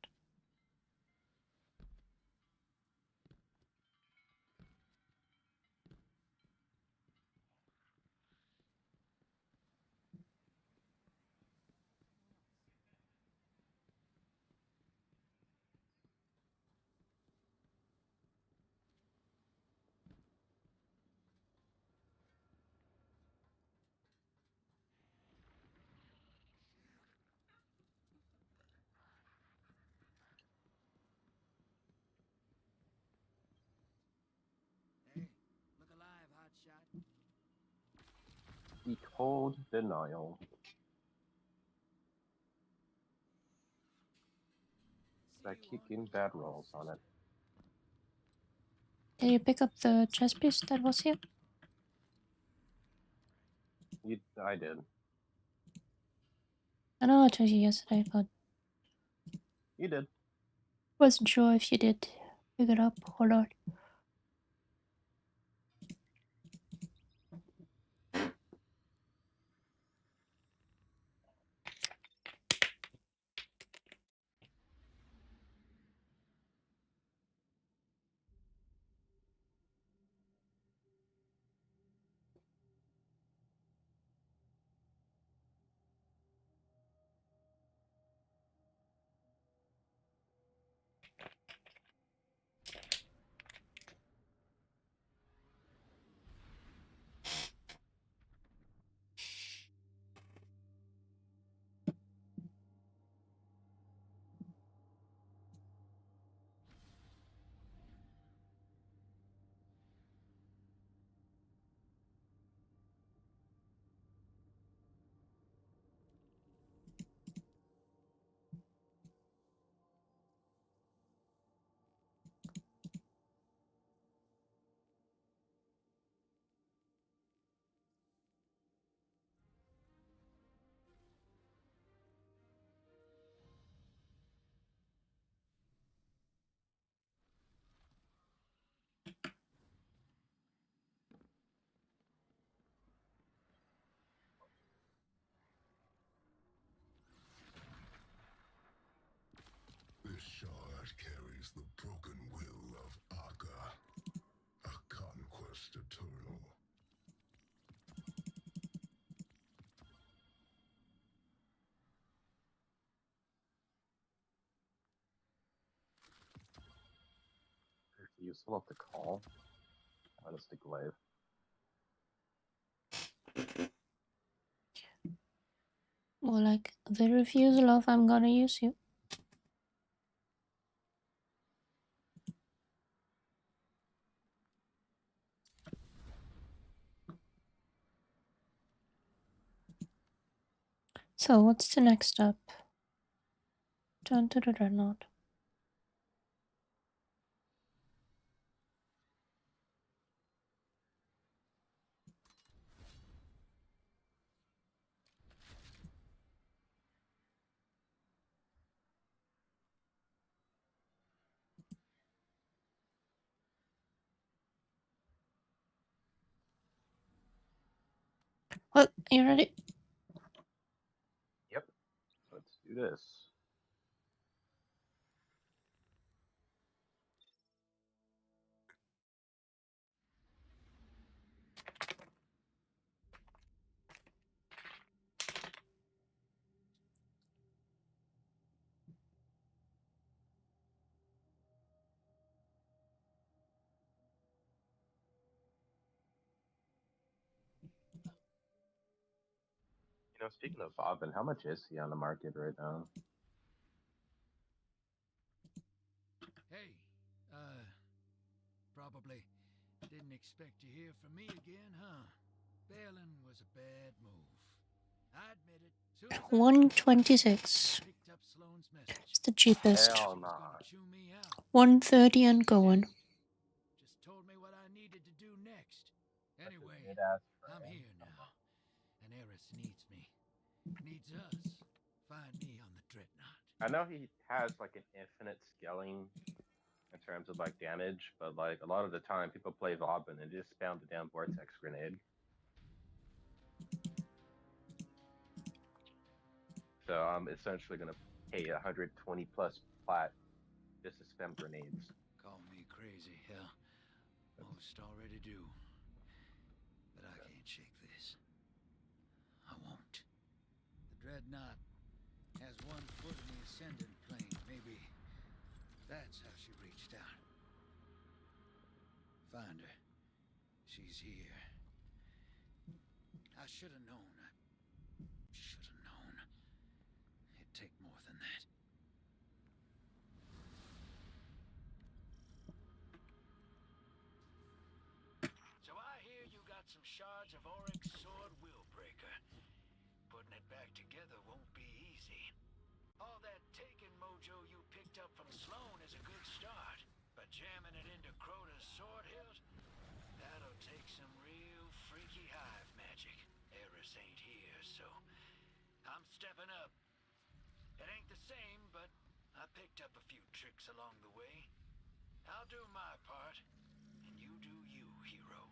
The cold denial. I keep getting bad rolls on it. Did you pick up the chess piece that was here? I did. I know I told you yesterday, but You did. wasn't sure if you did pick it up or not. This shard carries the broken will of Aga, a conquest eternal. You still have to call. Honest glaive. More like the refusal of I'm gonna use you. So what's the next step? Turn to the dreadnought. Well, you ready? Yep. Let's do this. Speaking of Bobbin, how much is he on the market right now? Hey, probably didn't expect to hear from me again, huh? Bailing was a bad move. I admit it. Soon as I 126. picked up Sloane's message. It's the cheapest. Hell She was nah. gonna chew me out. 130 and going. Just told me what I needed to do next. Anyway, Mid-ass I'm friend. here now. And Eris needs me. Needs us. Find me on the Dreadnought. I know he has like an infinite scaling in terms of like damage, but like a lot of the time people play Bobbin and just spam the damn vortex grenade. So I'm essentially gonna pay 120 plus plat just to spam grenades. Call me crazy, hell. Most already do. But I can't shake this. I won't. The Dreadnought has one foot in the ascendant plane. Maybe that's how she reached out. Find her. She's here. I should have known. I should have known. It'd take more than that. So I hear you got some shards of Oryx sword will break. back together won't be easy. All that taken mojo you picked up from Sloan is a good start, but jamming it into Crota's sword hilt, that'll take some real freaky hive magic. Eris ain't here, so I'm stepping up. It ain't the same, but I picked up a few tricks along the way. I'll do my part, and you do you, hero.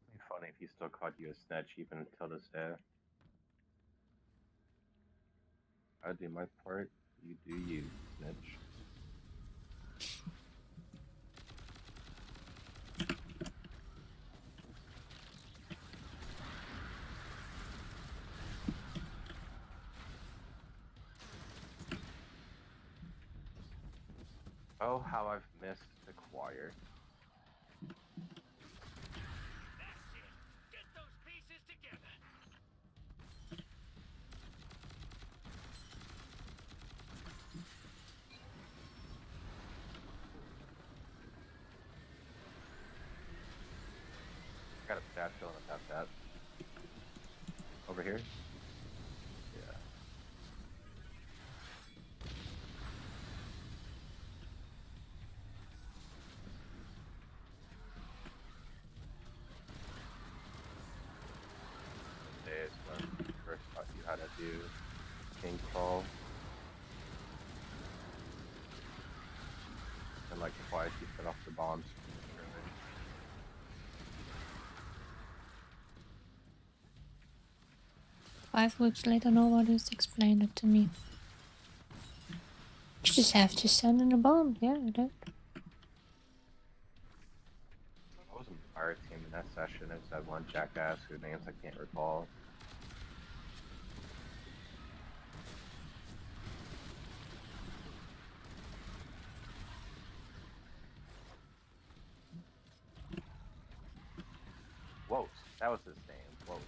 It'd be funny if he still called you a snitch even until this day. I do my part, you do you, snitch. Oh, how I've missed the choir. That's it. Get those pieces together. Got a satchel and a tap that. Over here? Yeah. Days when first taught you how to do king crawl. And like the quiet you set off the bombs. 5 weeks later, nobody's explained it to me. You just have to send in a bomb. Yeah, I did. I was on the fire team in that session. It was that one jackass whose names I can't recall. Whoa, that was his name. Whoa.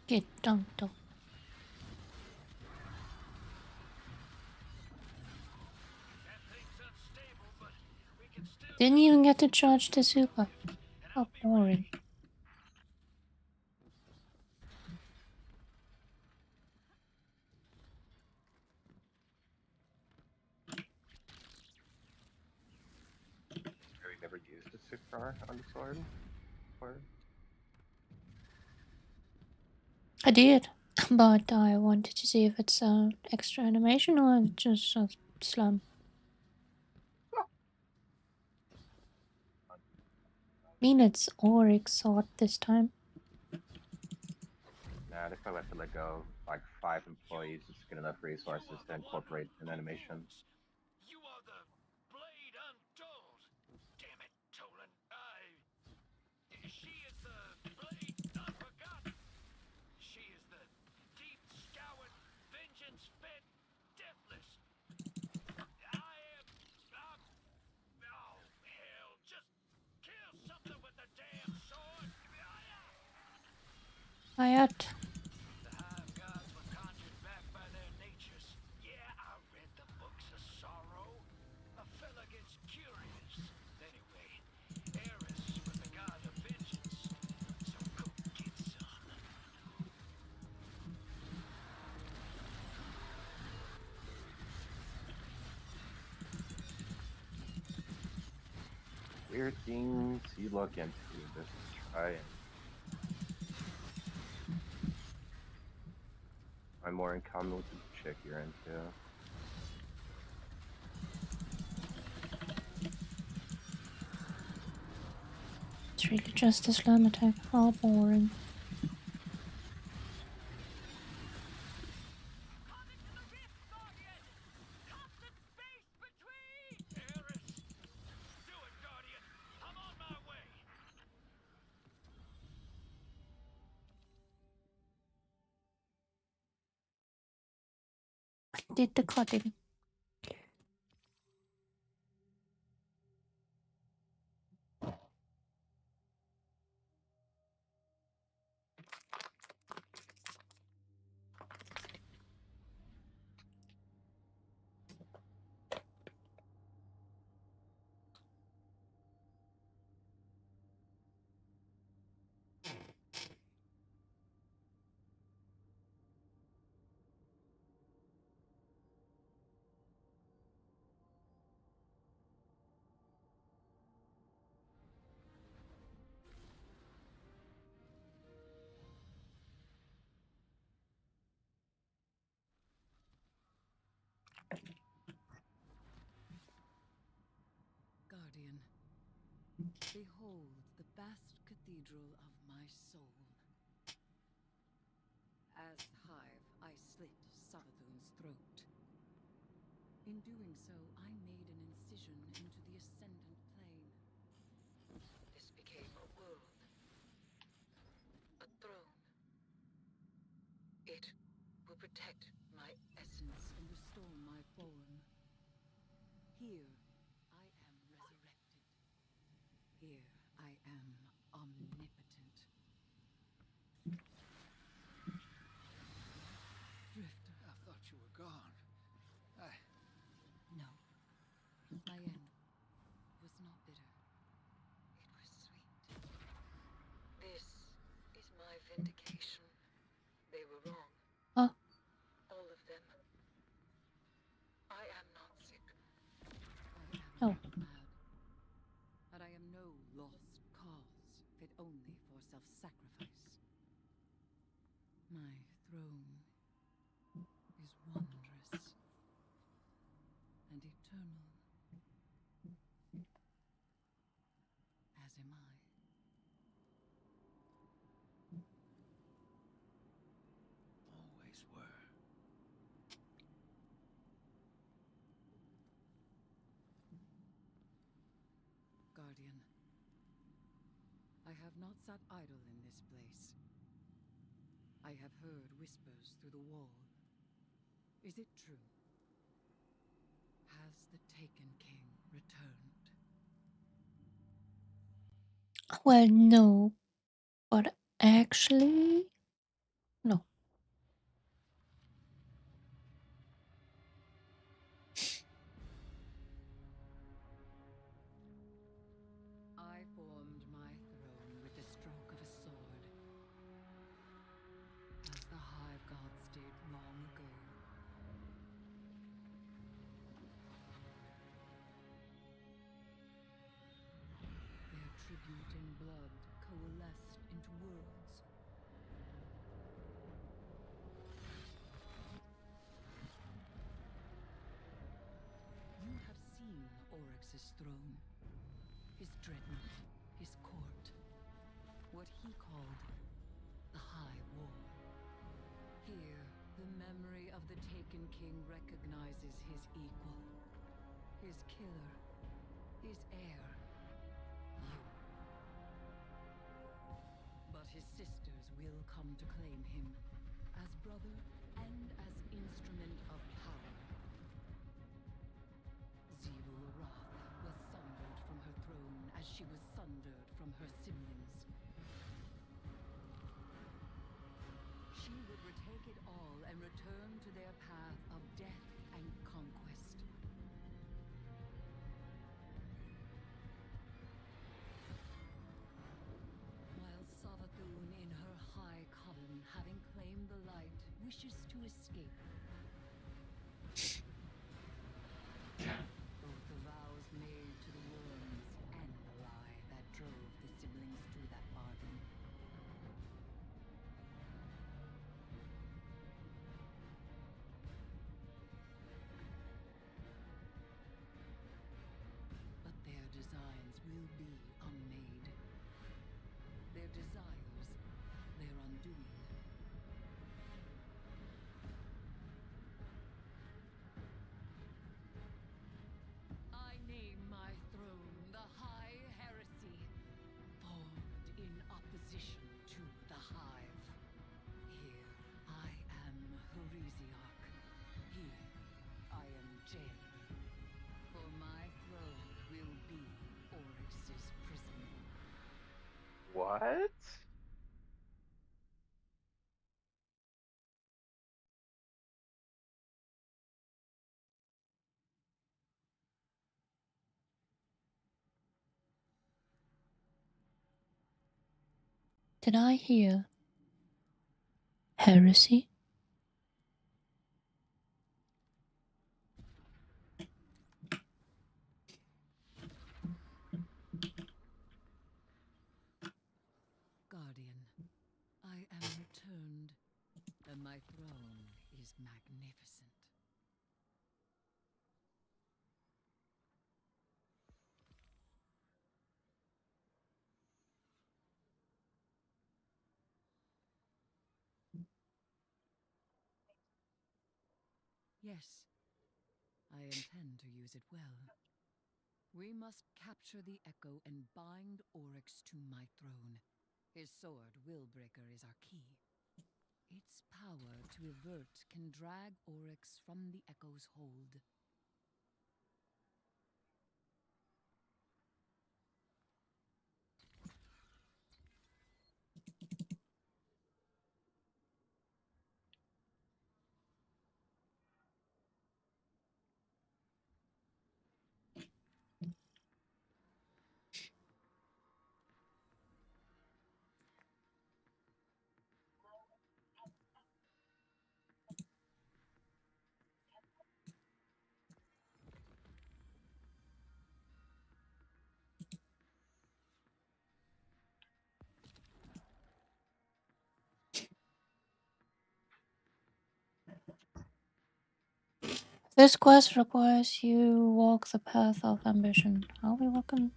Get dunked on. That thing's unstable, but we can still Didn't even get to charge the super. How boring. Have you never used a super on the sword? Or I did, but I wanted to see if it's extra animation or just a slum. I mean, it's Auric sword this time. nah, they probably have to let go like 5 employees just to get enough resources to incorporate an animation. You are the blade untold. Damn it, Tolan. She is the blade unforgotten. She is the Quiet. The hive gods were conjured back by their natures. Yeah, I read the books of sorrow. A fella gets curious. Anyway, Heresy was the god of vengeance. So go get some. Weird things you look into. Just try and find more in common with the chick you're into. It's really just a slam attack. How boring. Come into the rift, Guardian! Constant space between! Eris! Do it, Guardian! I'm on my way! Did the cutting. Guardian, behold the vast cathedral of my soul. As hive, I slit Savathun's throat. In doing so, I made an incision into the ascendant plane. This became a world. A throne. It will protect my essence and restore my form. Here, I am resurrected. Here, I am omnipotent. Drifter. I thought you were gone. No. My end was not bitter. It was sweet. This is my vindication. They were wrong. Oh. All of them. I am not sick. I am Oh. not mad. And I am no lost cause, fit only for self-sacrifice. My throne is wondrous and eternal. As am I. Always were. Guardian, I have not sat idle in this place. I have heard whispers through the wall. Is it true? Has the Taken King returned? Well, no. But actually, no. I formed my throne with the stroke of a sword, as the Hive Gods did long ago. Their tribute in blood coalesced into worlds. You have seen Oryx's throne, his dreadnought, his court, what he called the High War. Here, the memory of the Taken King recognizes his equal, his killer, his heir, you. But his sisters will come to claim him, as brother and as instrument of power. Zivu Arath was sundered from her throne as she was sundered from her siblings. and return to their path of death and conquest. While Savathun in her high coven, having claimed the light, wishes to escape. Both the vows made to the worms and the lie that drove the siblings to that bargain. But their designs will be unmade. Their desires, their undoing. I name my throne the High Heresy, formed in opposition to the Hive. Here I am Heresiarch. Here I am jailer. For my throne will be Oryx's prison. What? Did I hear heresy? Guardian, I am returned, and my throne is magnificent. Yes, I intend to use it well. We must capture the Echo and bind Oryx to my throne. His sword, Willbreaker, is our key. Its power to avert can drag Oryx from the Echo's hold. This quest requires you walk the path of ambition. Are we walking?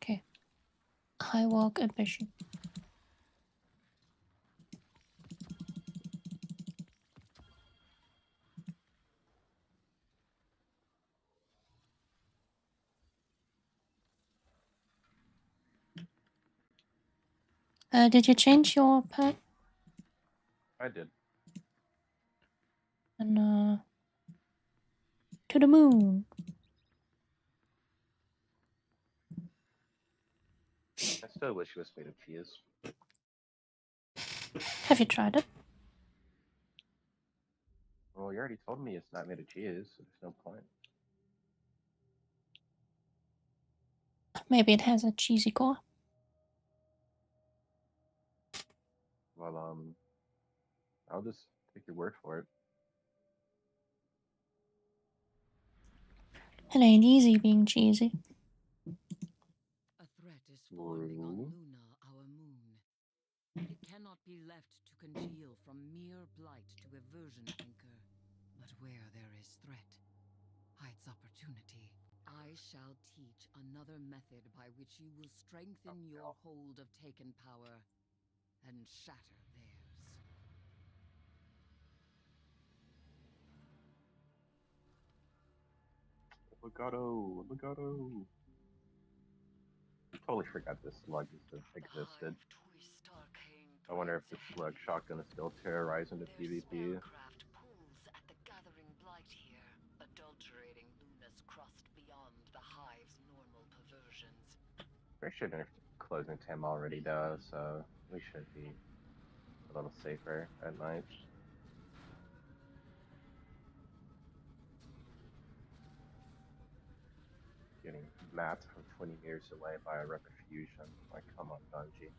Okay. I walk ambition. Did you change your pet? I did. And to the moon. I still wish it was made of cheese. Have you tried it? Well, you already told me it's not made of cheese, so there's no point. Maybe it has a cheesy core. Well, I'll just take your word for it. It ain't easy being cheesy. A threat is forming on True. Luna, our moon. It cannot be left to congeal from mere blight to aversion anchor. But where there is threat, hides opportunity. I shall teach another method by which you will strengthen your hold of taken power and shatter theirs. Legato. Totally forgot this slug existed. I wonder if this slug shotgun is still terrorizing the PvP. Spellcraft pulls at the gathering blight here, adulterating Luna's crust beyond the hive's normal Pretty sure their closing time already does, so we should be a little safer at night. Getting mapped from 20 meters away by a rubber fusion. Like, come on, Bungie.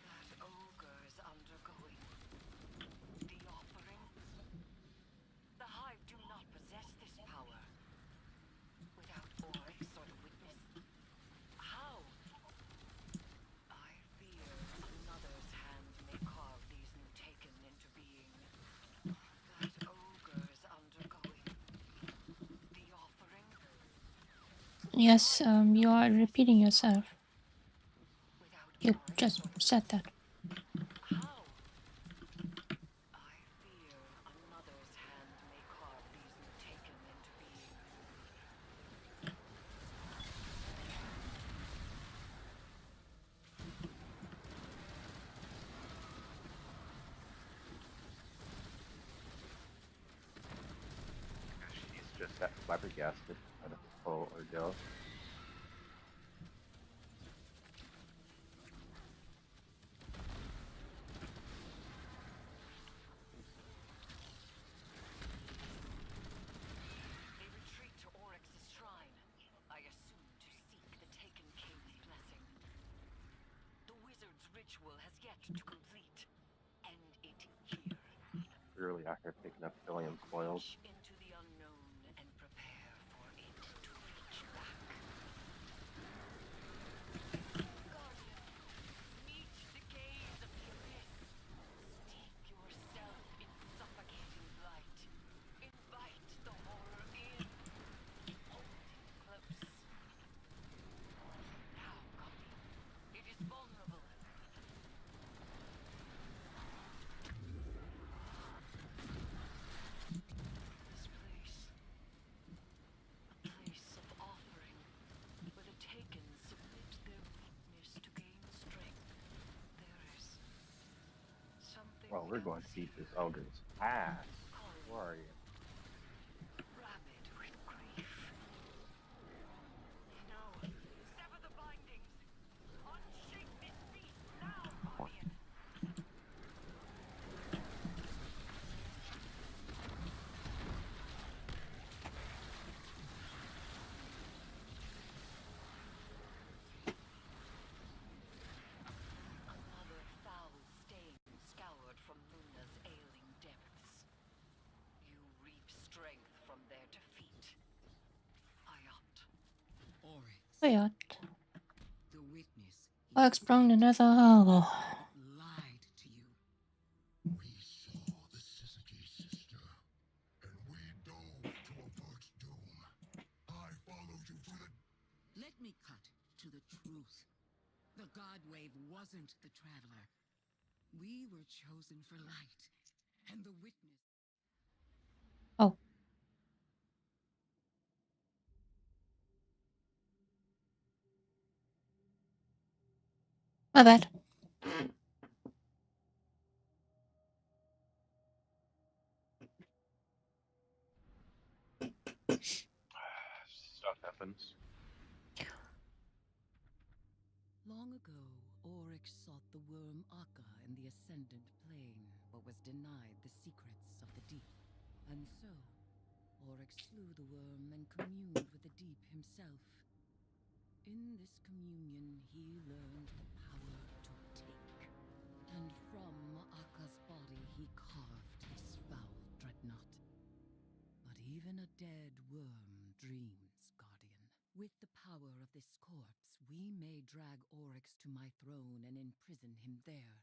That ogre is undergoing the offering. The Hive do not possess this power. Without Oryx or the witness, how? I fear another's hand may carve these new taken into being. That ogre is undergoing the offering. Yes, you are repeating yourself. Without You Oryx just or the said that. how? I fear another's hand may carve these new taken into being. She's just that flabbergasted by the whole ordeal. They retreat to Oryx's shrine. I assume to seek the Taken King's blessing. The wizard's ritual has yet to complete. End it here. Really out here picking up helium coils. Reach into the unknown and prepare for it to reach back. Guardian, meet the gaze of the abyss. Steep yourself in suffocating light. Invite the horror in. Hold it close. Now, Guardian, it is vulnerable. This place, a place of offering, where the Taken submit their weakness to gain strength. There is something Well, we're going to beat this ogre's ass. Who are you? rabid with grief. No, sever the bindings. Unshake this beast now, Guardian. Another foul stain scoured from Luna's ailing depths. You reap strength from their defeat. Ayat. Oryx, Oh ja, the witness, Oryx sprang the Nether. Oh. lied to you. We saw the Syzygy sister, and we dove to avert doom. I followed you to the... Let me cut to the truth. The God Wave wasn't the Traveler. We were chosen for light, and the witness... Oh. My bad. Stuff happens. Long ago, Oryx sought the worm Akka in the Ascendant Plane, but was denied the secrets of the deep. And so, Oryx slew the worm and communed with the deep himself. In this communion, he learned the power to take. And from Akka's body, he carved his foul dreadnought. But even a dead worm dreams, Guardian. With the power of this corpse, we may drag Oryx to my throne and imprison him there.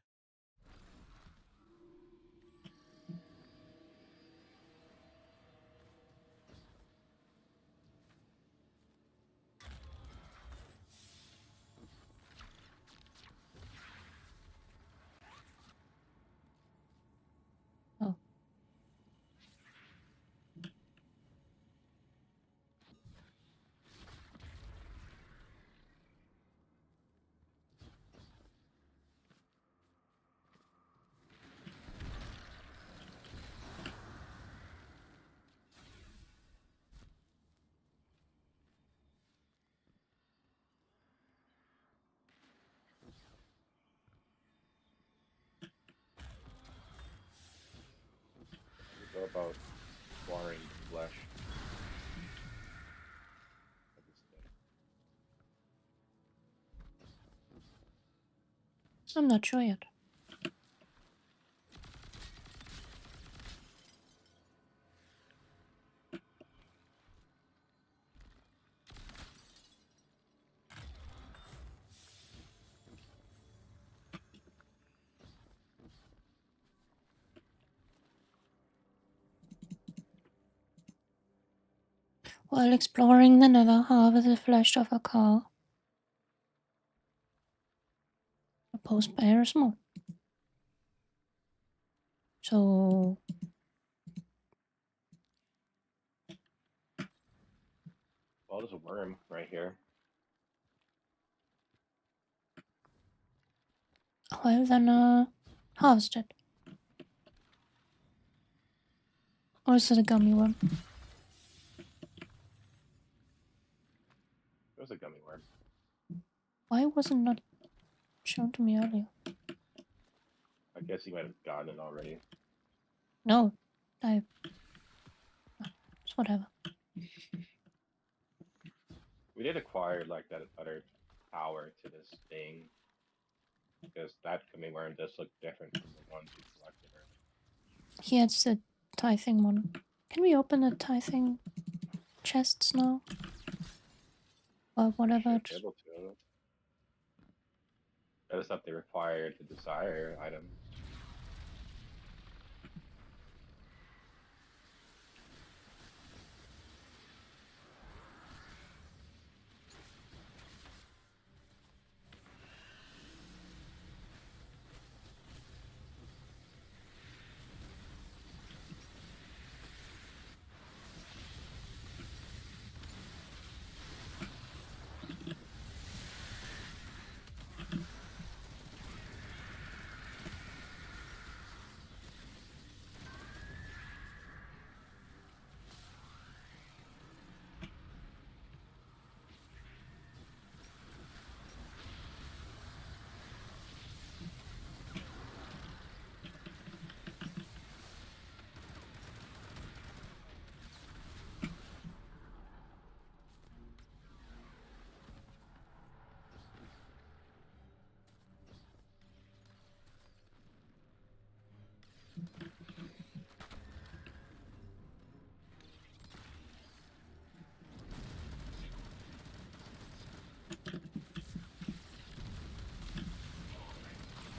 Oh. Go about exploring flesh. I just did. I'm not sure yet. While exploring the nether half of the flesh of a car, proposed by Erismo. So, Well, there's a worm right here. well then, harvest it. Or is it a gummy worm? There's a gummy worm. Why was it not shown to me earlier? I guess you might have gotten it already. No, it's whatever. We did acquire like that other power to this thing. Because that gummy worm does look different from the ones we collected earlier. Here it's the tithing one. Can we open the tithing chests now? Or whatever. Should be able to. That is not the required to desire item.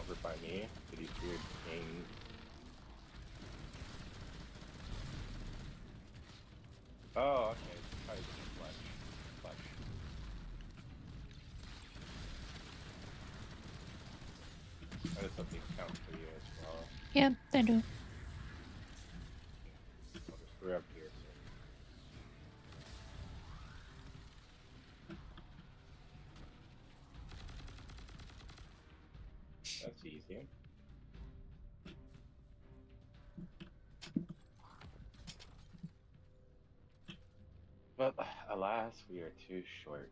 Over by me, did you see your king? Oh, okay. Probably just flesh. Flesh. That is something to count for you as well. Yeah, they do. I'll just throw up here. So. That's easy. But alas, we are too short.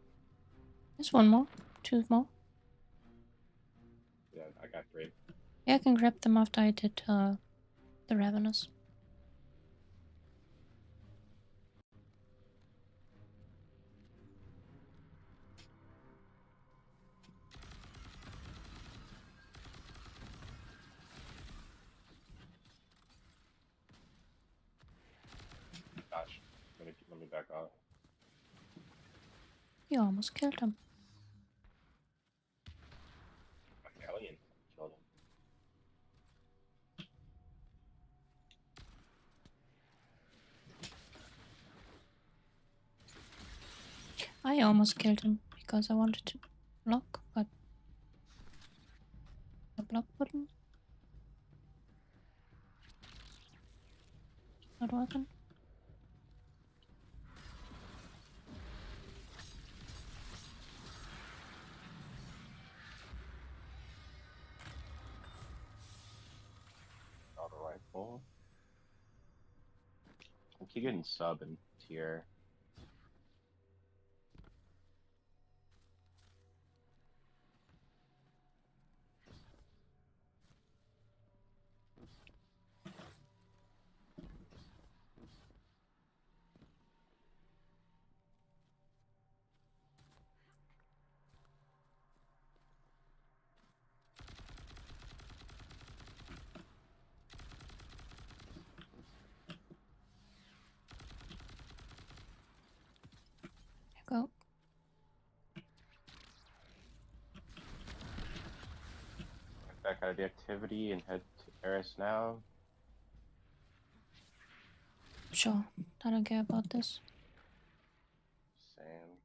There's one more. Two more. Yeah, I got 3. Yeah, I can grab them after I did the Ravenous. Gosh, I'm gonna me back off. You almost killed him. My alien killed him. I almost killed him because I wanted to block, but the block button not working. Auto rifle. I keep getting sub and tier. Go. Back out of the activity and head to Eris now. Sure. I don't care about this. Same.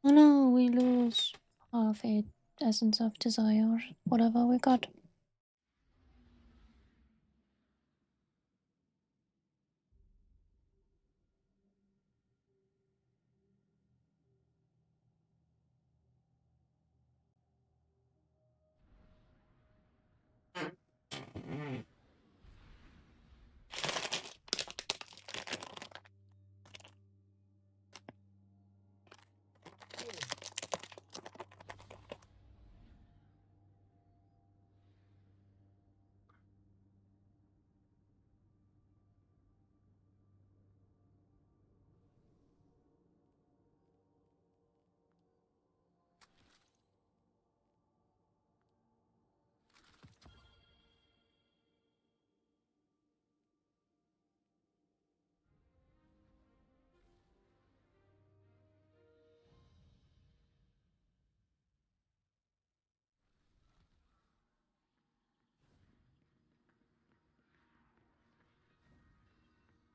Oh no, we lose half a essence of desire or whatever we got.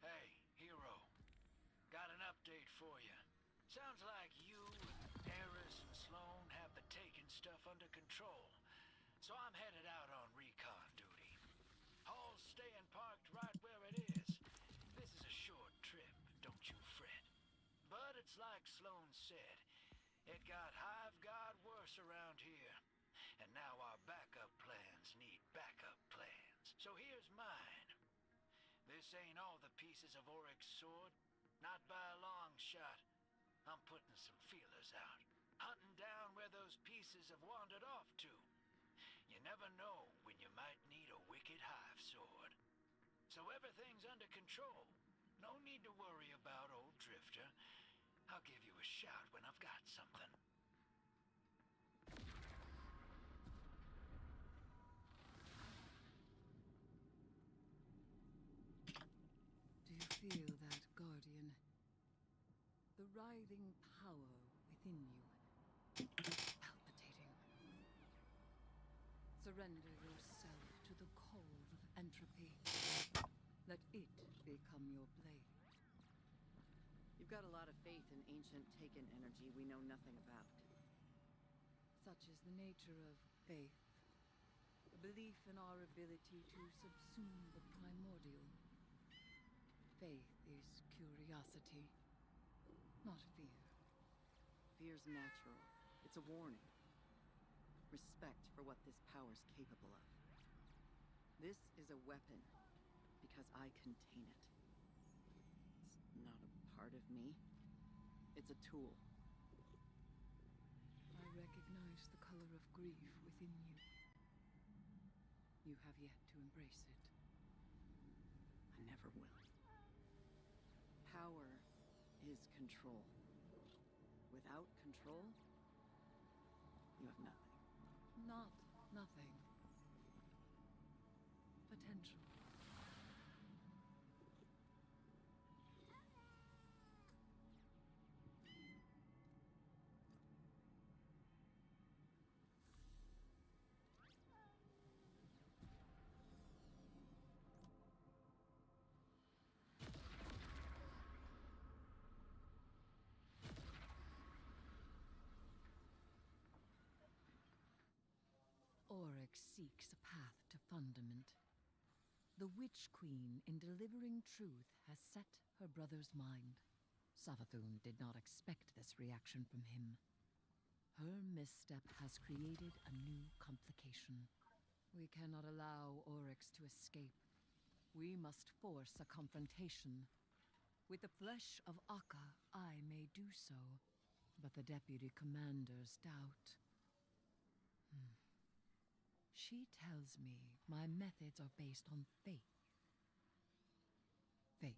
Hey, hero. Got an update for you. Sounds like you and Eris and Sloan have the Taken stuff under control. So I'm headed out on recon duty. Hall's staying parked right where it is. This is a short trip, don't you fret. But it's like Sloan said, it got worse around here. And now our backup plans need backup plans. So here's mine. This ain't all the pieces of Oryx's sword, not by a long shot. I'm putting some feelers out, hunting down where those pieces have wandered off to. You never know when you might need a wicked hive sword. So everything's under control. No need to worry about old Drifter. I'll give you a shout when I've got something. Do you feel that, Guardian? The writhing power within you, palpitating. Surrender yourself to the call of entropy. Let it become your blade. You've got a lot of faith in ancient Taken energy we know nothing about. Such is the nature of faith. A belief in our ability to subsume the primordial. Faith is curiosity, not fear. Fear's natural. It's a warning. Respect for what this power's capable of. This is a weapon because I contain it. It's not a part of me. It's a tool. I recognize the color of grief within you. You have yet to embrace it. I never will. Power is control. Without control, you have nothing. Not nothing. Potential. Oryx seeks a path to fundament. The Witch Queen, in delivering truth, has set her brother's mind. Savathun did not expect this reaction from him. Her misstep has created a new complication. We cannot allow Oryx to escape. We must force a confrontation. With the flesh of Akka, I may do so, but the deputy commanders doubt. She tells me my methods are based on faith. Faith.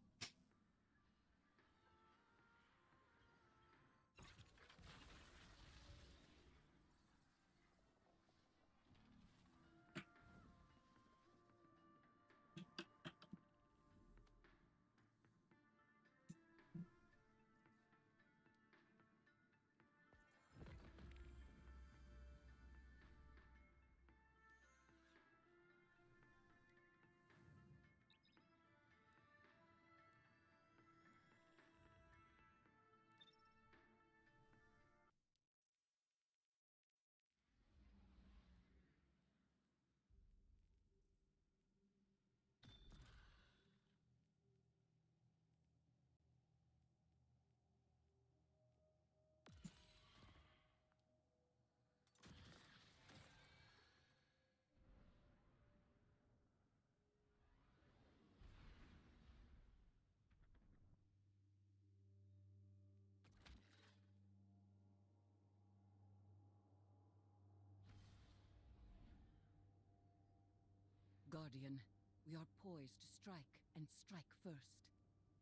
Guardian, we are poised to strike, and strike first.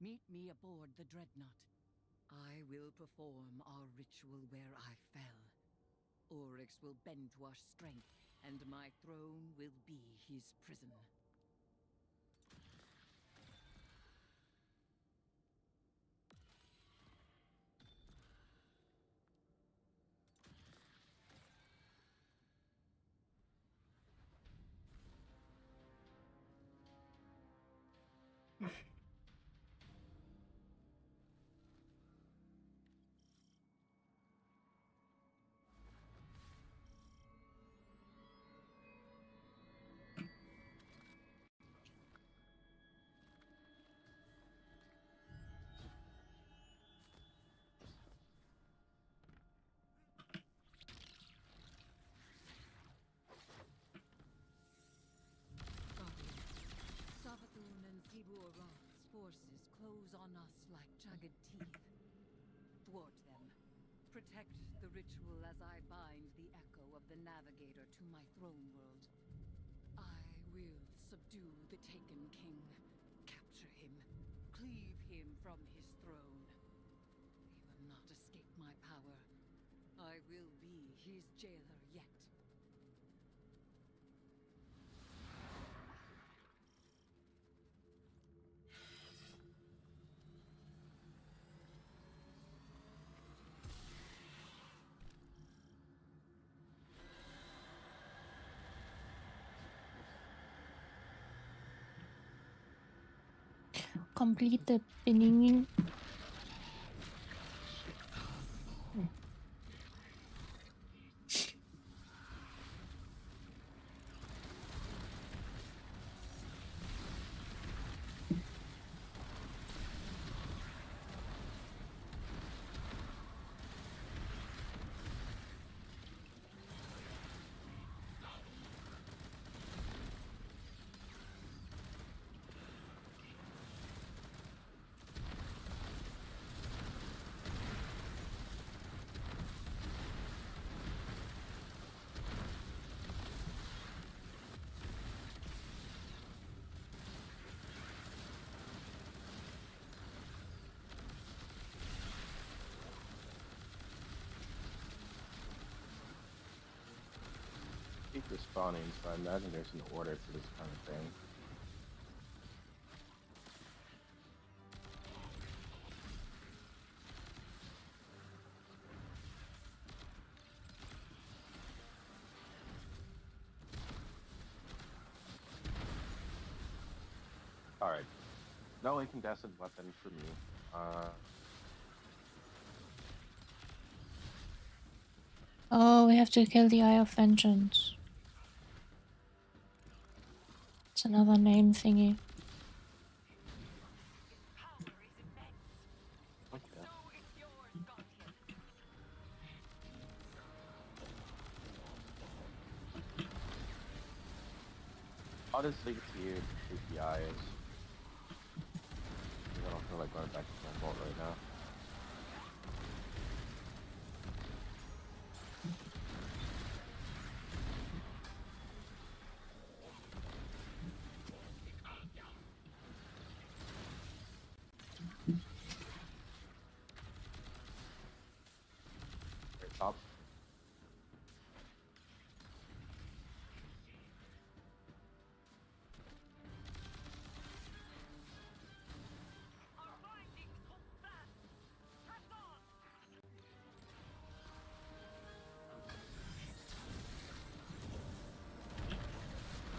Meet me aboard the Dreadnought. I will perform our ritual where I fell. Oryx will bend to our strength, and my throne will be his prison. Savathun and Zibu-Arath's forces close on us like jagged teeth. Thwart them. Protect the ritual as I bind the echo of the Navigator to my throne world. I will subdue the Taken King, capture him, cleave him from his throne. He will not escape my power. I will be his jailer yet. Complete the pinning. Keep respawning, so I imagine there's an order for this kind of thing. Alright. No incandescent weapon for me. Oh, we have to kill the Eye of Vengeance. another name thingy. Okay. I'll just leave it to you to shoot the eyes. I don't feel like going back to my vault right now. Right, top.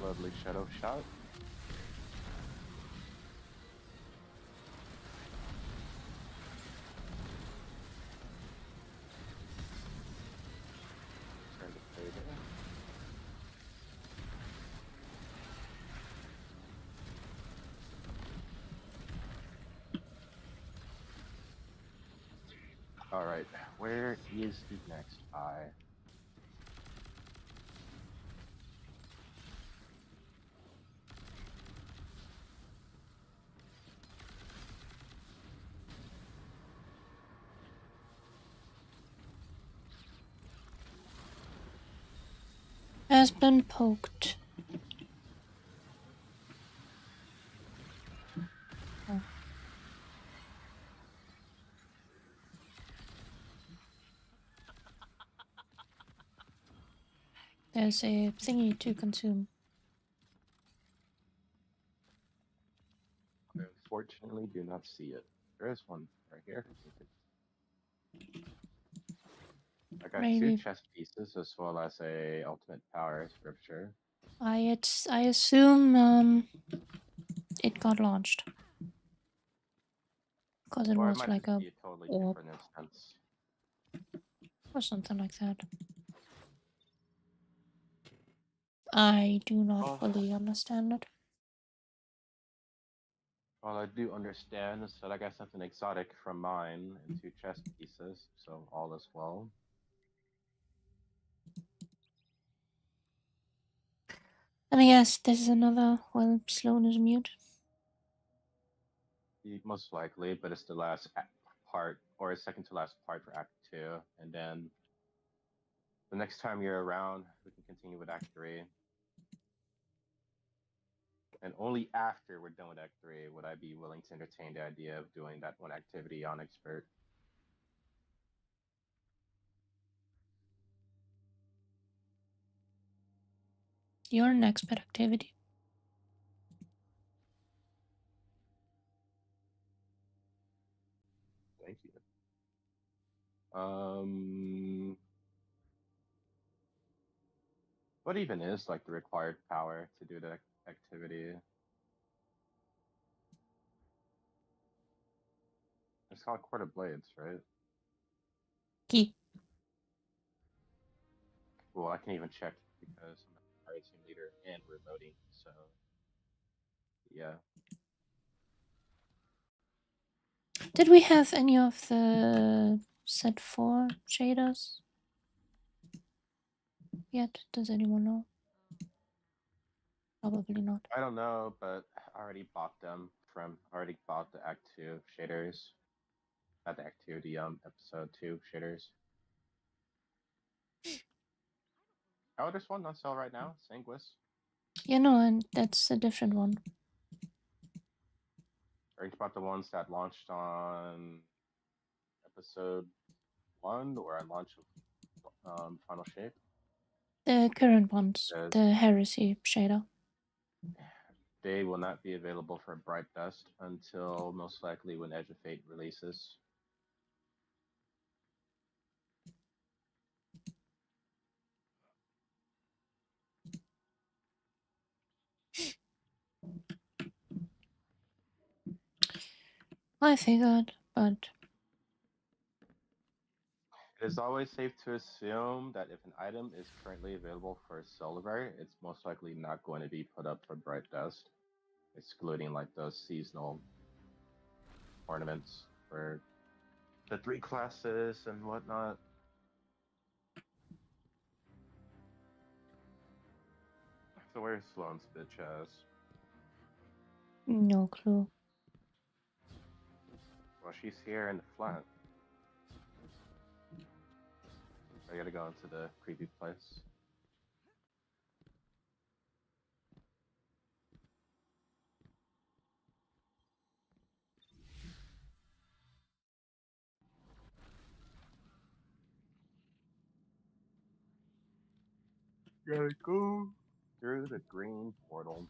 Lovely shadow shot. Turn to play there. Alright, where is the next eye? Has been poked. Oh. There's a thingy to consume. I unfortunately do not see it. There is one right here. I got Maybe. 2 chest pieces as well as a ultimate power scripture. I assume it got launched. Because it Or it was might like just a be a totally orb different instance. or something like that. I do not Oh. fully understand it. All I do understand is that I got something exotic from mine and 2 chest pieces, so all is well. And I guess this is another, well, Sloan is mute. Most likely, but it's the last part, or second to last part for Act 2, and then the next time you're around, we can continue with Act 3. And only after we're done with Act 3 would I be willing to entertain the idea of doing that one activity on Expert. Your next pet activity. Thank you. What even is like the required power to do the activity? It's called Court of Blades, right? Key. Well, I can even check because I'm a pirate team leader and we're voting, so yeah. Did we have any of the set 4 shaders yet? Does anyone know? Probably not. I don't know, but I already bought them I already bought the Act 2 shaders. Not the Act 2, the episode 2 shaders. Oh, there's one on sale right now, Sanguis. Yeah, no, and that's a different one. Are you about the ones that launched on episode 1 or on launch of Final Shape? The current ones, Because the Heresy shader. they will not be available for Bright Dust until most likely when Edge of Fate releases. I figured, but It is always safe to assume that if an item is currently available for silver, it's most likely not going to be put up for bright dust, excluding like those seasonal ornaments for the 3 classes and whatnot. So where's Sloane's bitch ass? No clue. Well, she's here in the flat. I gotta go into the creepy place. Gotta go through the green portal.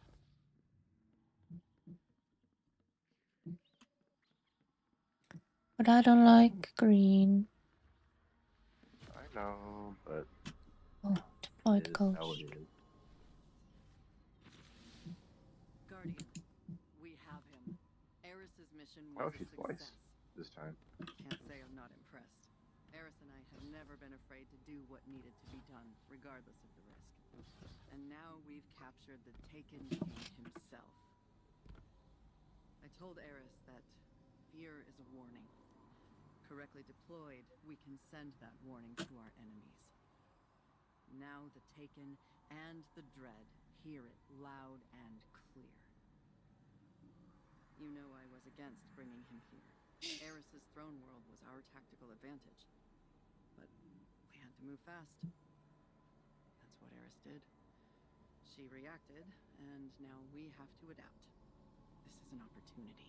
But I don't like green. I know, but Oh, it deployed is how it ghost. is. Guardian, we have him. Eris's mission Oh, was a she's twice success. this time. Can't say I'm not impressed. Eris and I have never been afraid to do what needed to be done, regardless of the risk. And now we've captured the Taken King himself. I told Eris that fear is a warning. Correctly deployed, we can send that warning to our enemies. Now the Taken and the Dread hear it loud and clear. You know I was against bringing him here. Eris's throne world was our tactical advantage. But we had to move fast. That's what Eris did. She reacted, and now we have to adapt. This is an opportunity.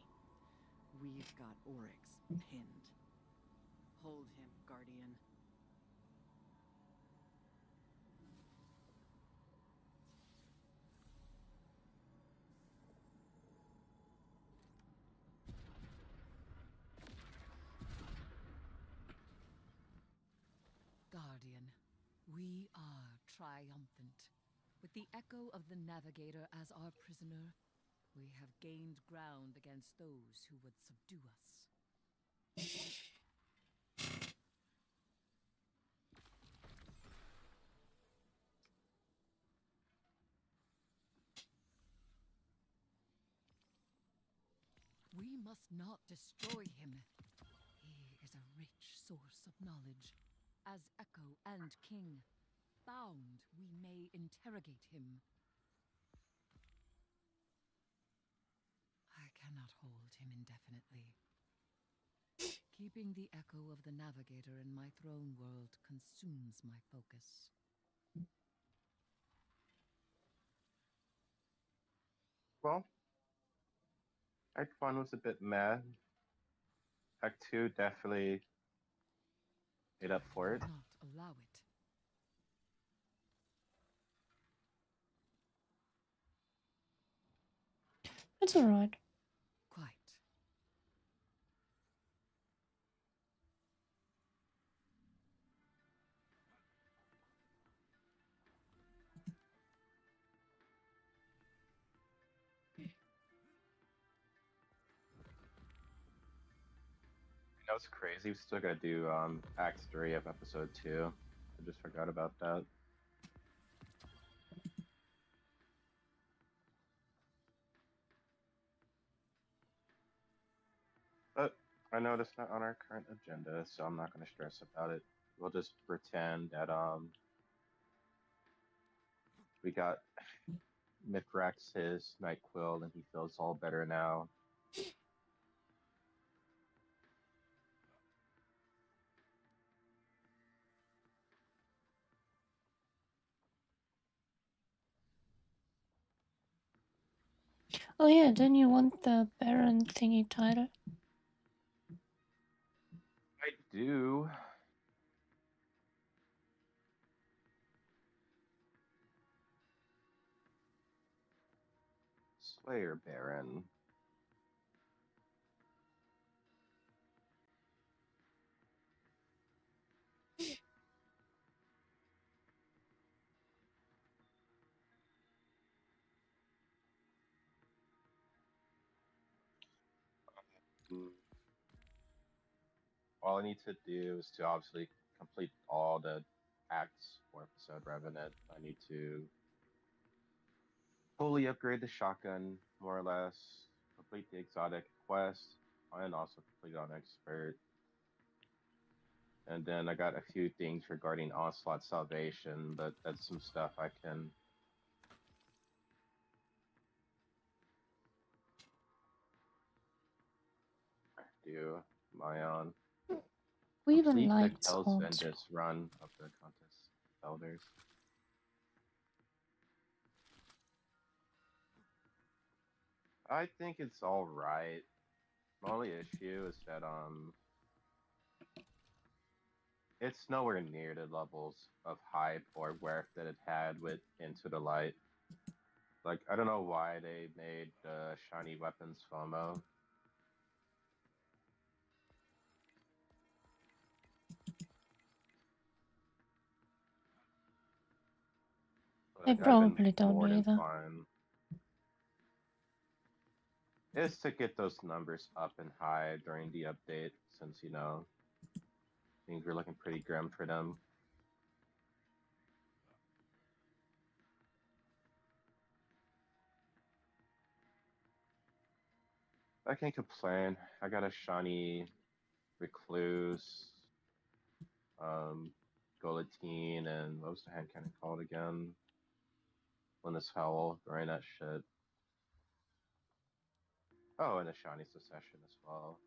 We've got Oryx pinned. Hold him, Guardian. Guardian, we are triumphant. With the echo of the Navigator as our prisoner, we have gained ground against those who would subdue us. We must not destroy him. He is a rich source of knowledge. As Echo and King, bound, we may interrogate him. I cannot hold him indefinitely. Keeping the echo of the Navigator in my throne world consumes my focus. Well, Act 1 was a bit mad. Act 2 definitely made up for it. I cannot allow it. It's alright. Quite. You know, it's crazy. We still gotta do Act 3 of Episode 2. I just forgot about that. But I know that's not on our current agenda, so I'm not gonna stress about it. We'll just pretend that we got Mithrax his Nightquill and he feels all better now. Oh yeah, then you want the Baron thingy title? I do. Slayer Baron. Mm, all I need to do is to obviously complete all the acts for episode Revenant, I need to fully upgrade the shotgun, more or less, complete the exotic quest, and also complete on expert. And then I got a few things regarding Onslaught Salvation, but that's some stuff I can do my own. We even Complete the liked Kells Onslaught. Ventus run of the Contest Elders. I think it's all right. My only issue is that it's nowhere near the levels of hype or worth that it had with Into the Light. Like, I don't know why they made shiny weapons FOMO. I Like, I've been probably don't more than either. fine. It's to get those numbers up and high during the update, since, you know, things were looking pretty grim for them. I can't complain. I got a shiny Recluse, Guillotine, and what was the hand cannon called again? Linus Howell, during that shit. Oh, and a shiny Secession as well.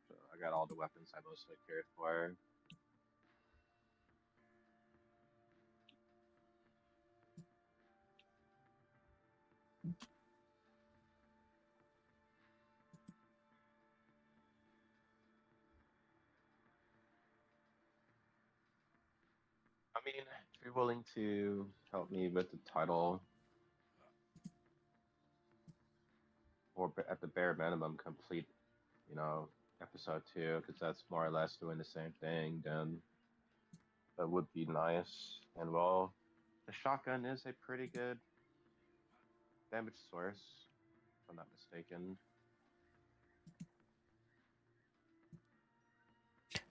So I got all the weapons I mostly cared for. I mean, if you're willing to help me with the title, or at the bare minimum, complete, you know, episode 2, because that's more or less doing the same thing, then that would be nice. And well, the shotgun is a pretty good damage source, if I'm not mistaken.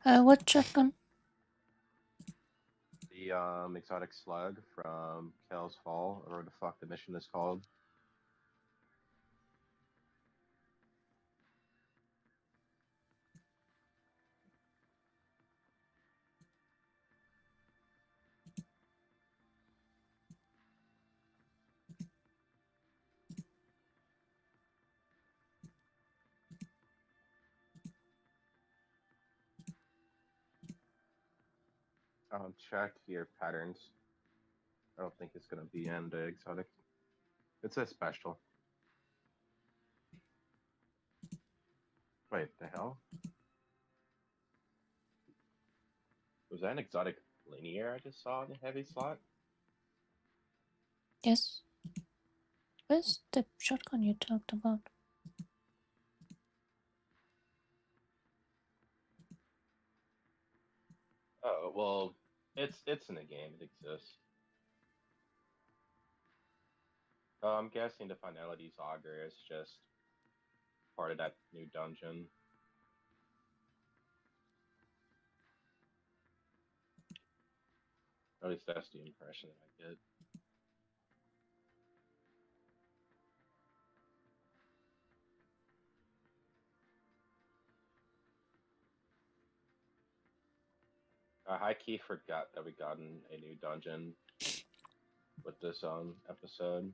What shotgun? The exotic slug from Kel's Fall, or what the fuck the mission is called. Check your patterns. I don't think it's gonna be in the exotic. It's a special. Wait, the hell? Was that an exotic linear I just saw in the heavy slot? Yes. Where's the shotgun you talked about? Oh well, it's in the game. It exists. I'm guessing the Finalities Augur is just part of that new dungeon. At least that's the impression that I get. I high key forgot that we gotten a new dungeon with this episode.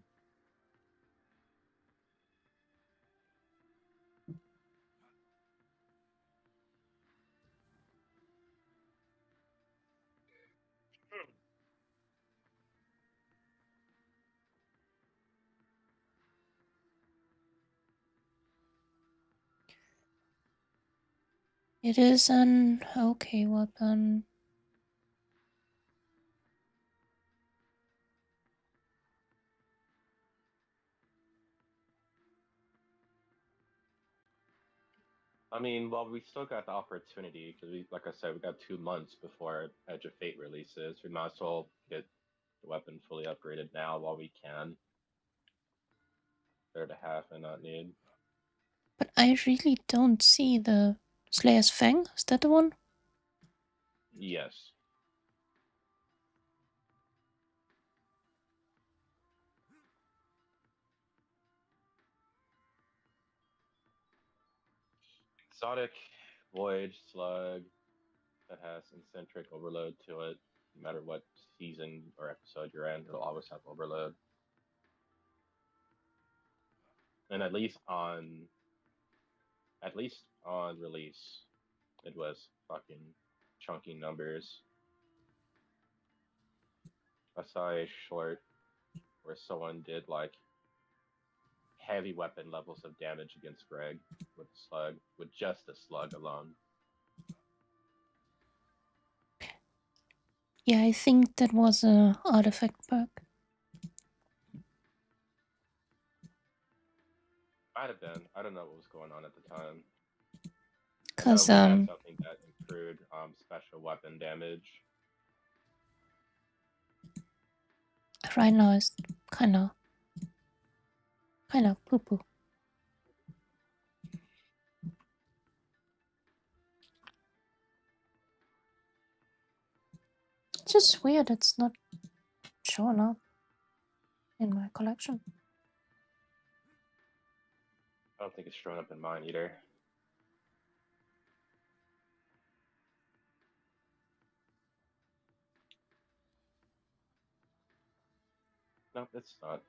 It is an okay weapon. I mean, well, we still got the opportunity because we, like I said, we got 2 months before Edge of Fate releases. We might as well get the weapon fully upgraded now while we can. Better to have and not need. But I really don't see the Slayer's Fang? Is that the one? Yes. Exotic void slug that has eccentric overload to it. No matter what season or episode you're in, it'll always have overload. And at least on release, it was fucking chunky numbers. I saw a short where someone did like heavy weapon levels of damage against Greg with the slug, with just the slug alone. Yeah, I think that was a artifact perk. Might have been. I don't know what was going on at the time. I know Cause we had something that improved special weapon damage. right now it's kinda poo poo. It's just weird it's not showing up in my collection. I don't think it's showing up in mine either. No, it's not.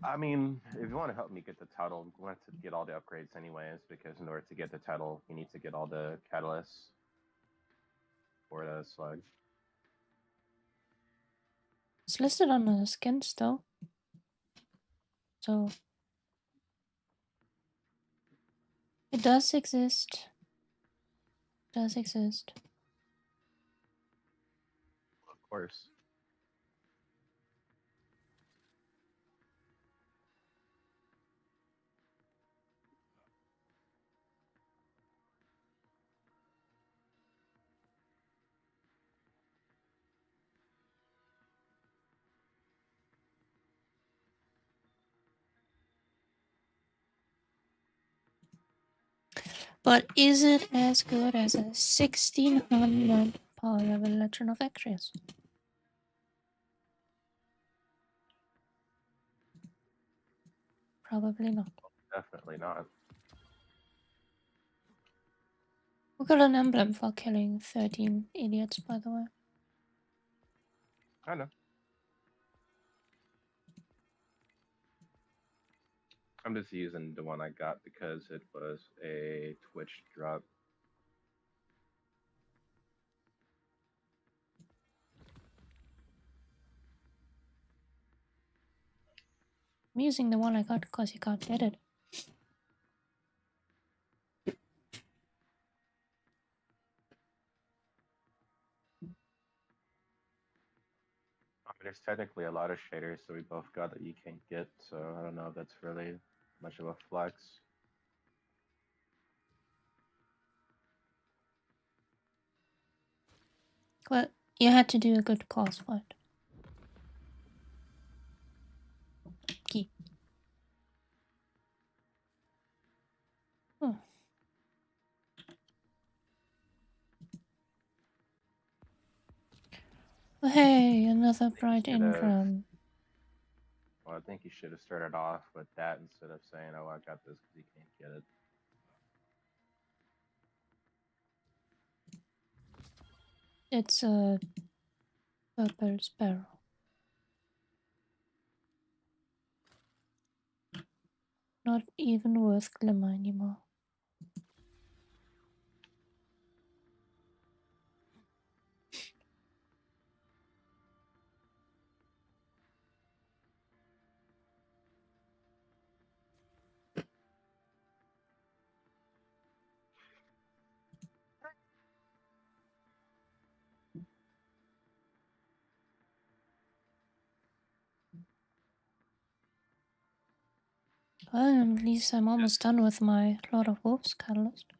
I mean, if you want to help me get the title, I'm going to get all the upgrades anyways, because in order to get the title, you need to get all the catalysts for the slug. It's listed on the skins though. So it does exist. Does exist. Of course. But is it as good as a 1600 power level Legend of Actrius? Probably not. Definitely not. We got an emblem for killing 13 idiots, by the way. I know. I'm just using the one I got because it was a Twitch drop. I'm using the one I got because you can't get it. I mean, there's technically a lot of shaders that we both got that you can't get, so I don't know if that's really much of a flex. Well, you had to do a good cause for it. Key. Oh. Oh, hey, another bright income. Well, I think you should have started off with that instead of saying, "Oh, I got this," because you can't get it. It's a purple sparrow. Not even worth glimmer anymore. Well, at least I'm almost done with my Lord of Wolves catalyst.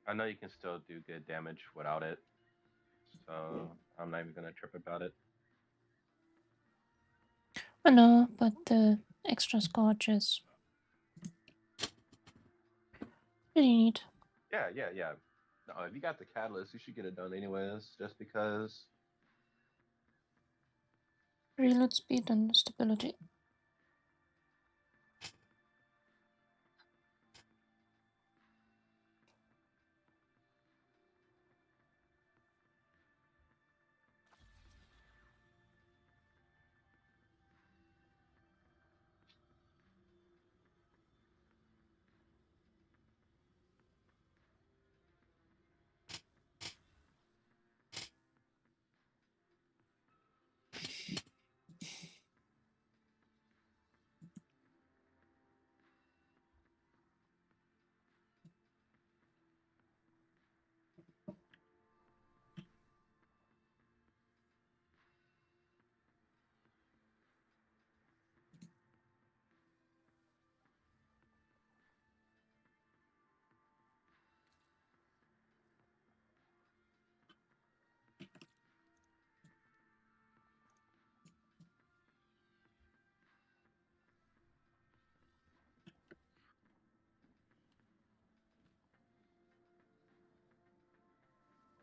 I know you can still do good damage without it, so I'm not even gonna trip about it. I know, but the extra scorch is pretty neat. Yeah. No, if you got the catalyst, you should get it done anyways, just because. Reload speed and stability.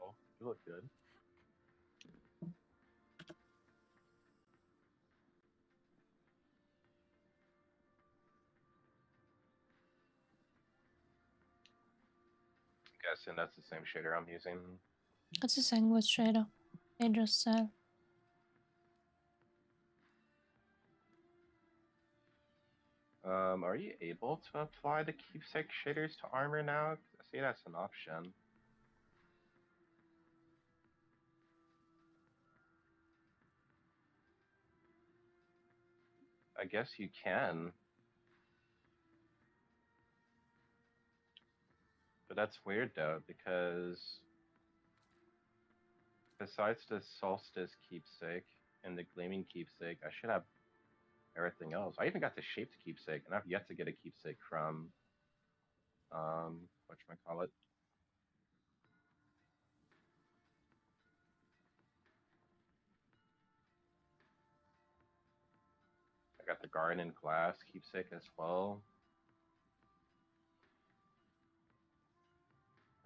Oh, you look good. Guessing that's the same shader I'm using. It's a sandwich shader. They just said. Are you able to apply the keepsake shaders to armor now? I see that's an option. I guess you can. But that's weird though, because besides the solstice keepsake and the gleaming keepsake, I should have everything else. I even got the shaped keepsake, and I've yet to get a keepsake from whatchamacallit. I got the garden and glass keepsake as well.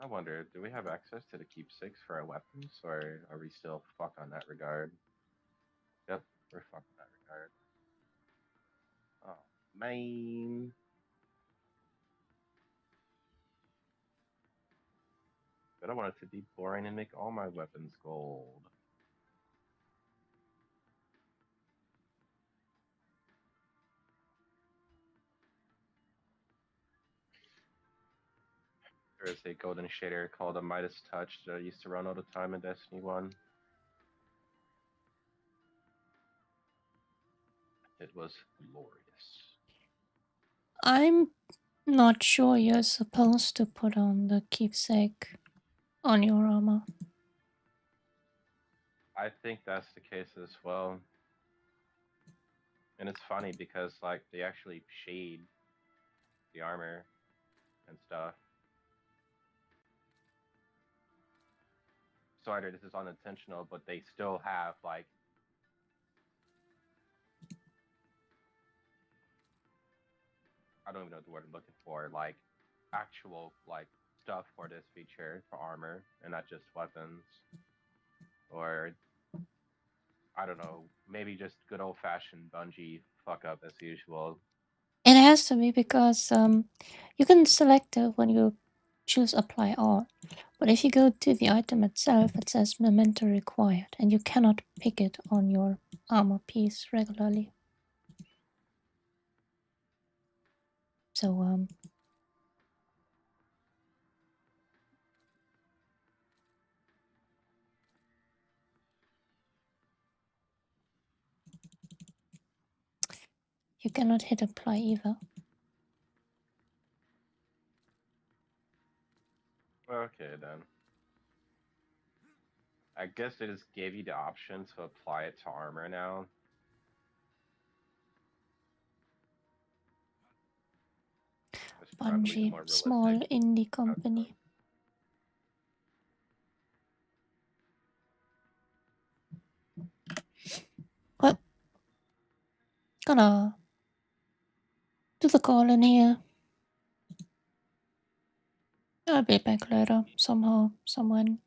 I wonder, do we have access to the keepsakes for our weapons, or are we still fucked on that regard? Yep, we're fucked in that regard. Oh, man. But I want it to be boring and make all my weapons gold. There is a golden shader called a Midas Touch that I used to run all the time in Destiny 1. It was glorious. I'm not sure you're supposed to put on the keepsake on your armor. I think that's the case as well. And it's funny because like they actually shade the armor and stuff. So either this is unintentional, but they still have like I don't even know the word I'm looking for, like actual like stuff for this feature for armor and not just weapons. Or I don't know, maybe just good old fashioned Bungie fuck up as usual. It has to be because you can select it when you choose apply all. But if you go to the item itself, it says memento required, and you cannot pick it on your armor piece regularly. So you cannot hit apply either. Okay then. I guess they just gave you the option to apply it to armor now. It's probably the Bungie, more small realistic indie company. outcome. Gonna do the calling here. I'll be back later, somehow, someone.